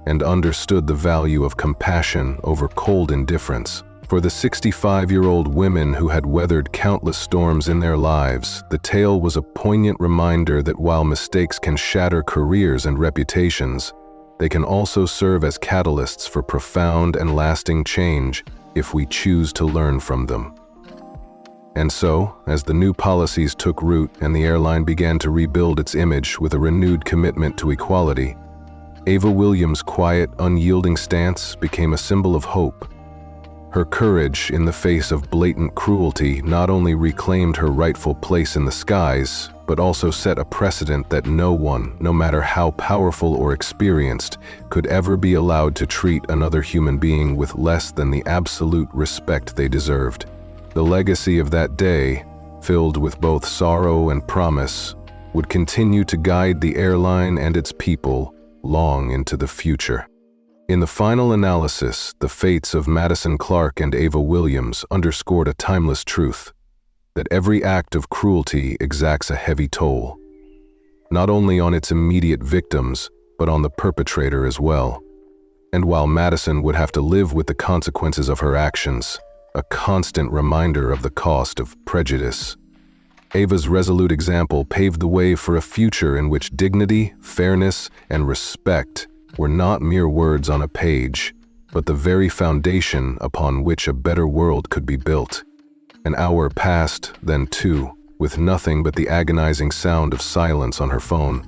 and understood the value of compassion over cold indifference. For the 65-year-old women who had weathered countless storms in their lives, the tale was a poignant reminder that while mistakes can shatter careers and reputations, they can also serve as catalysts for profound and lasting change if we choose to learn from them. And so, as the new policies took root and the airline began to rebuild its image with a renewed commitment to equality, Ava Williams' quiet, unyielding stance became a symbol of hope. Her courage in the face of blatant cruelty not only reclaimed her rightful place in the skies, but also set a precedent that no one, no matter how powerful or experienced, could ever be allowed to treat another human being with less than the absolute respect they deserved. The legacy of that day, filled with both sorrow and promise, would continue to guide the airline and its people long into the future. In the final analysis, the fates of Madison Clark and Ava Williams underscored a timeless truth, that every act of cruelty exacts a heavy toll, not only on its immediate victims, but on the perpetrator as well. And while Madison would have to live with the consequences of her actions, a constant reminder of the cost of prejudice, Ava's resolute example paved the way for a future in which dignity, fairness, and respect were not mere words on a page, but the very foundation upon which a better world could be built. An hour passed, then two, with nothing but the agonizing sound of silence on her phone.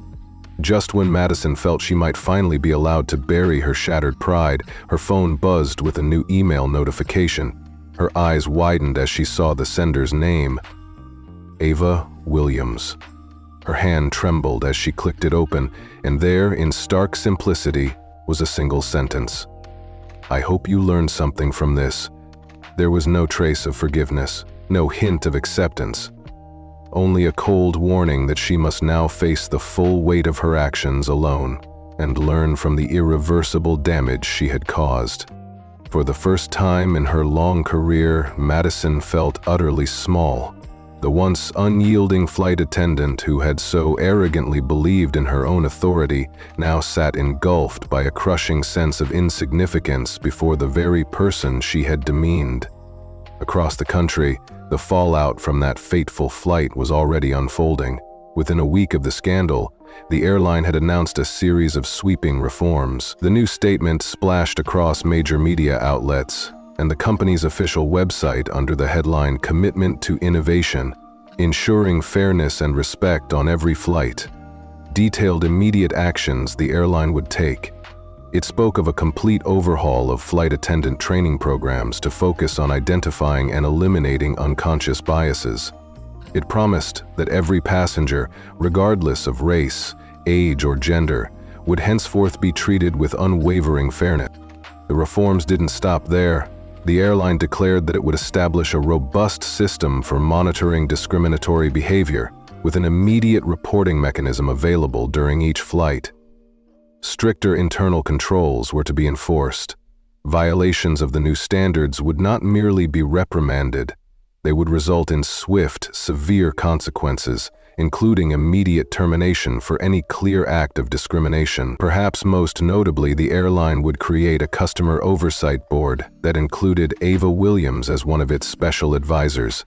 Just when Madison felt she might finally be allowed to bury her shattered pride, her phone buzzed with a new email notification. Her eyes widened as she saw the sender's name, Ava Williams. Her hand trembled as she clicked it open, and there, in stark simplicity, was a single sentence. "I hope you learned something from this." There was no trace of forgiveness, no hint of acceptance, only a cold warning that she must now face the full weight of her actions alone and learn from the irreversible damage she had caused. For the first time in her long career, Madison felt utterly small. The once unyielding flight attendant who had so arrogantly believed in her own authority now sat engulfed by a crushing sense of insignificance before the very person she had demeaned. Across the country, the fallout from that fateful flight was already unfolding. Within a week of the scandal, the airline had announced a series of sweeping reforms. The new statement splashed across major media outlets and the company's official website under the headline "Commitment to Innovation, Ensuring Fairness and Respect on Every Flight," detailed immediate actions the airline would take. It spoke of a complete overhaul of flight attendant training programs to focus on identifying and eliminating unconscious biases. It promised that every passenger, regardless of race, age, or gender, would henceforth be treated with unwavering fairness. The reforms didn't stop there. The airline declared that it would establish a robust system for monitoring discriminatory behavior, with an immediate reporting mechanism available during each flight. Stricter internal controls were to be enforced. Violations of the new standards would not merely be reprimanded, they would result in swift, severe consequences, including immediate termination for any clear act of discrimination. Perhaps most notably, the airline would create a customer oversight board that included Ava Williams as one of its special advisors.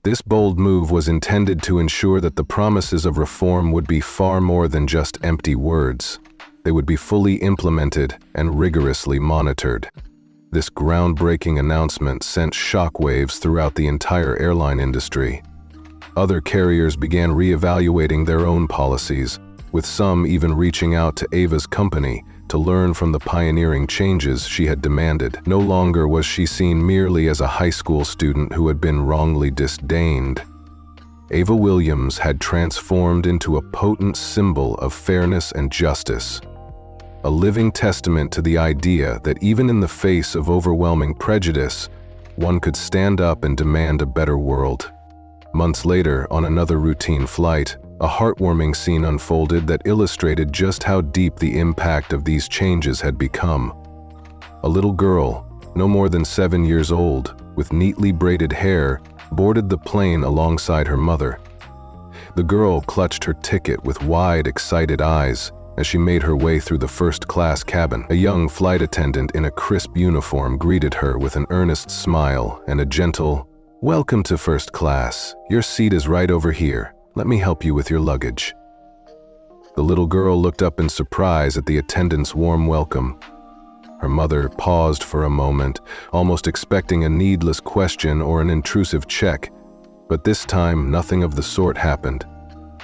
This bold move was intended to ensure that the promises of reform would be far more than just empty words. They would be fully implemented and rigorously monitored. This groundbreaking announcement sent shockwaves throughout the entire airline industry. Other carriers began reevaluating their own policies, with some even reaching out to Ava's company to learn from the pioneering changes she had demanded. No longer was she seen merely as a high school student who had been wrongly disdained. Ava Williams had transformed into a potent symbol of fairness and justice, a living testament to the idea that even in the face of overwhelming prejudice, one could stand up and demand a better world. Months later, on another routine flight, a heartwarming scene unfolded that illustrated just how deep the impact of these changes had become. A little girl, no more than 7 years old, with neatly braided hair, boarded the plane alongside her mother. The girl clutched her ticket with wide, excited eyes as she made her way through the first-class cabin. A young flight attendant in a crisp uniform greeted her with an earnest smile and a gentle, "Welcome to first class. Your seat is right over here. Let me help you with your luggage." The little girl looked up in surprise at the attendant's warm welcome. Her mother paused for a moment, almost expecting a needless question or an intrusive check, but this time nothing of the sort happened.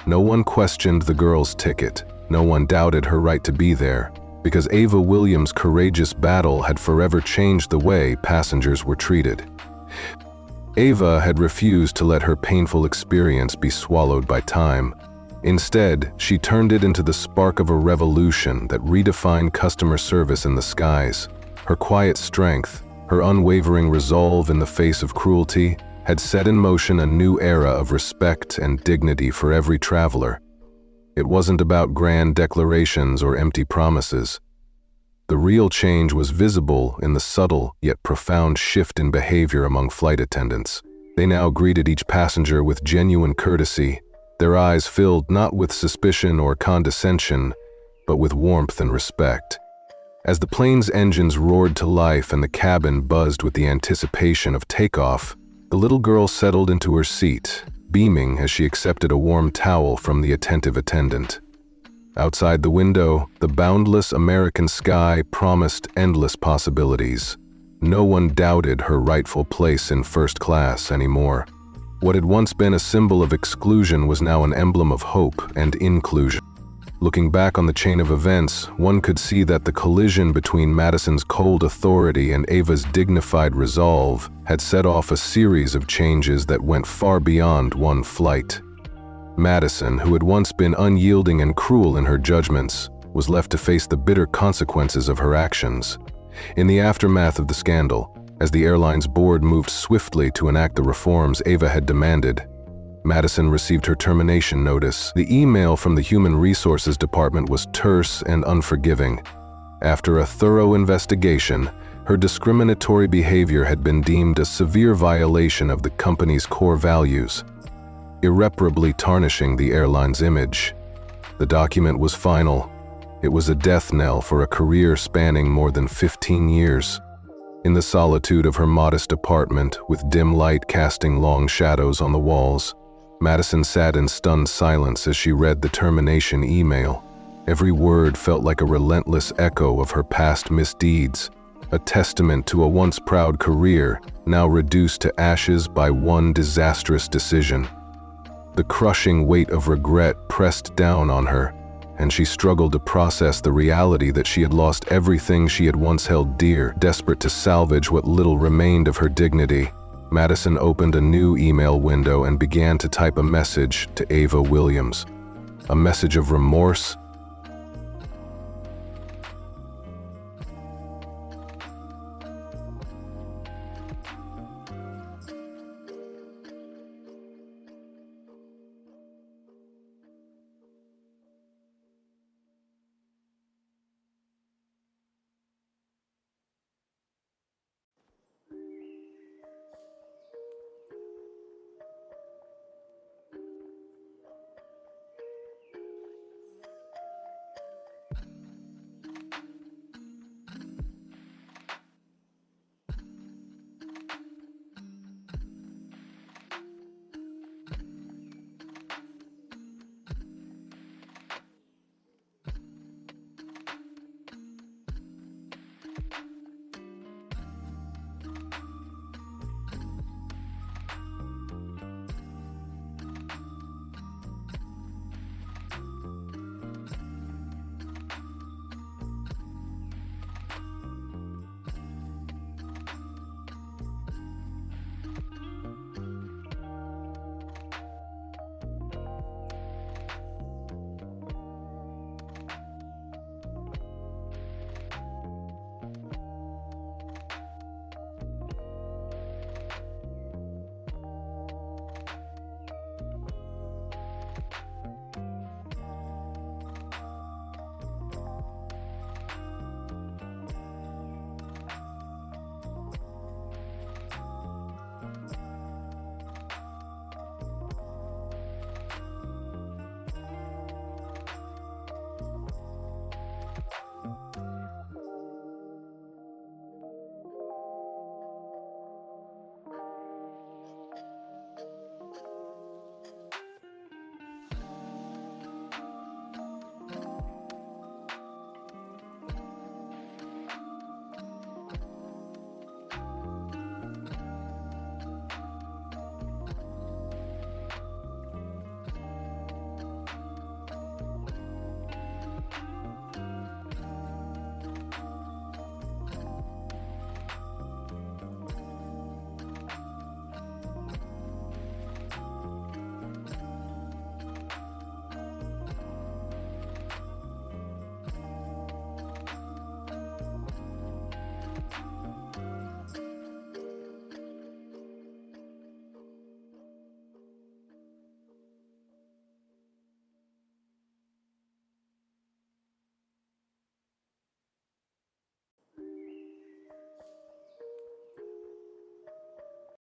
No one questioned the girl's ticket. No one doubted her right to be there, because Ava Williams' courageous battle had forever changed the way passengers were treated. Ava had refused to let her painful experience be swallowed by time. Instead, she turned it into the spark of a revolution that redefined customer service in the skies. Her quiet strength, her unwavering resolve in the face of cruelty, had set in motion a new era of respect and dignity for every traveler. It wasn't about grand declarations or empty promises. The real change was visible in the subtle yet profound shift in behavior among flight attendants. They now greeted each passenger with genuine courtesy, their eyes filled not with suspicion or condescension, but with warmth and respect. As the plane's engines roared to life and the cabin buzzed with the anticipation of takeoff, the little girl settled into her seat, beaming as she accepted a warm towel from the attentive attendant. Outside the window, the boundless American sky promised endless possibilities. No one doubted her rightful place in first class anymore. What had once been a symbol of exclusion was now an emblem of hope and inclusion. Looking back on the chain of events, one could see that the collision between Madison's cold authority and Ava's dignified resolve had set off a series of changes that went far beyond one flight. Madison, who had once been unyielding and cruel in her judgments, was left to face the bitter consequences of her actions. In the aftermath of the scandal, as the airline's board moved swiftly to enact the reforms Ava had demanded, Madison received her termination notice. The email from the Human Resources Department was terse and unforgiving. After a thorough investigation, Her discriminatory behavior had been deemed a severe violation of the company's core values, irreparably tarnishing the airline's image. The document was final. It was a death knell for a career spanning more than 15 years. In the solitude of her modest apartment, with dim light casting long shadows on the walls, Madison sat in stunned silence as she read the termination email. Every word felt like a relentless echo of her past misdeeds, a testament to a once proud career, now reduced to ashes by one disastrous decision. The crushing weight of regret pressed down on her, and she struggled to process the reality that she had lost everything she had once held dear. Desperate to salvage what little remained of her dignity, Madison opened a new email window and began to type a message to Ava Williams. A message of remorse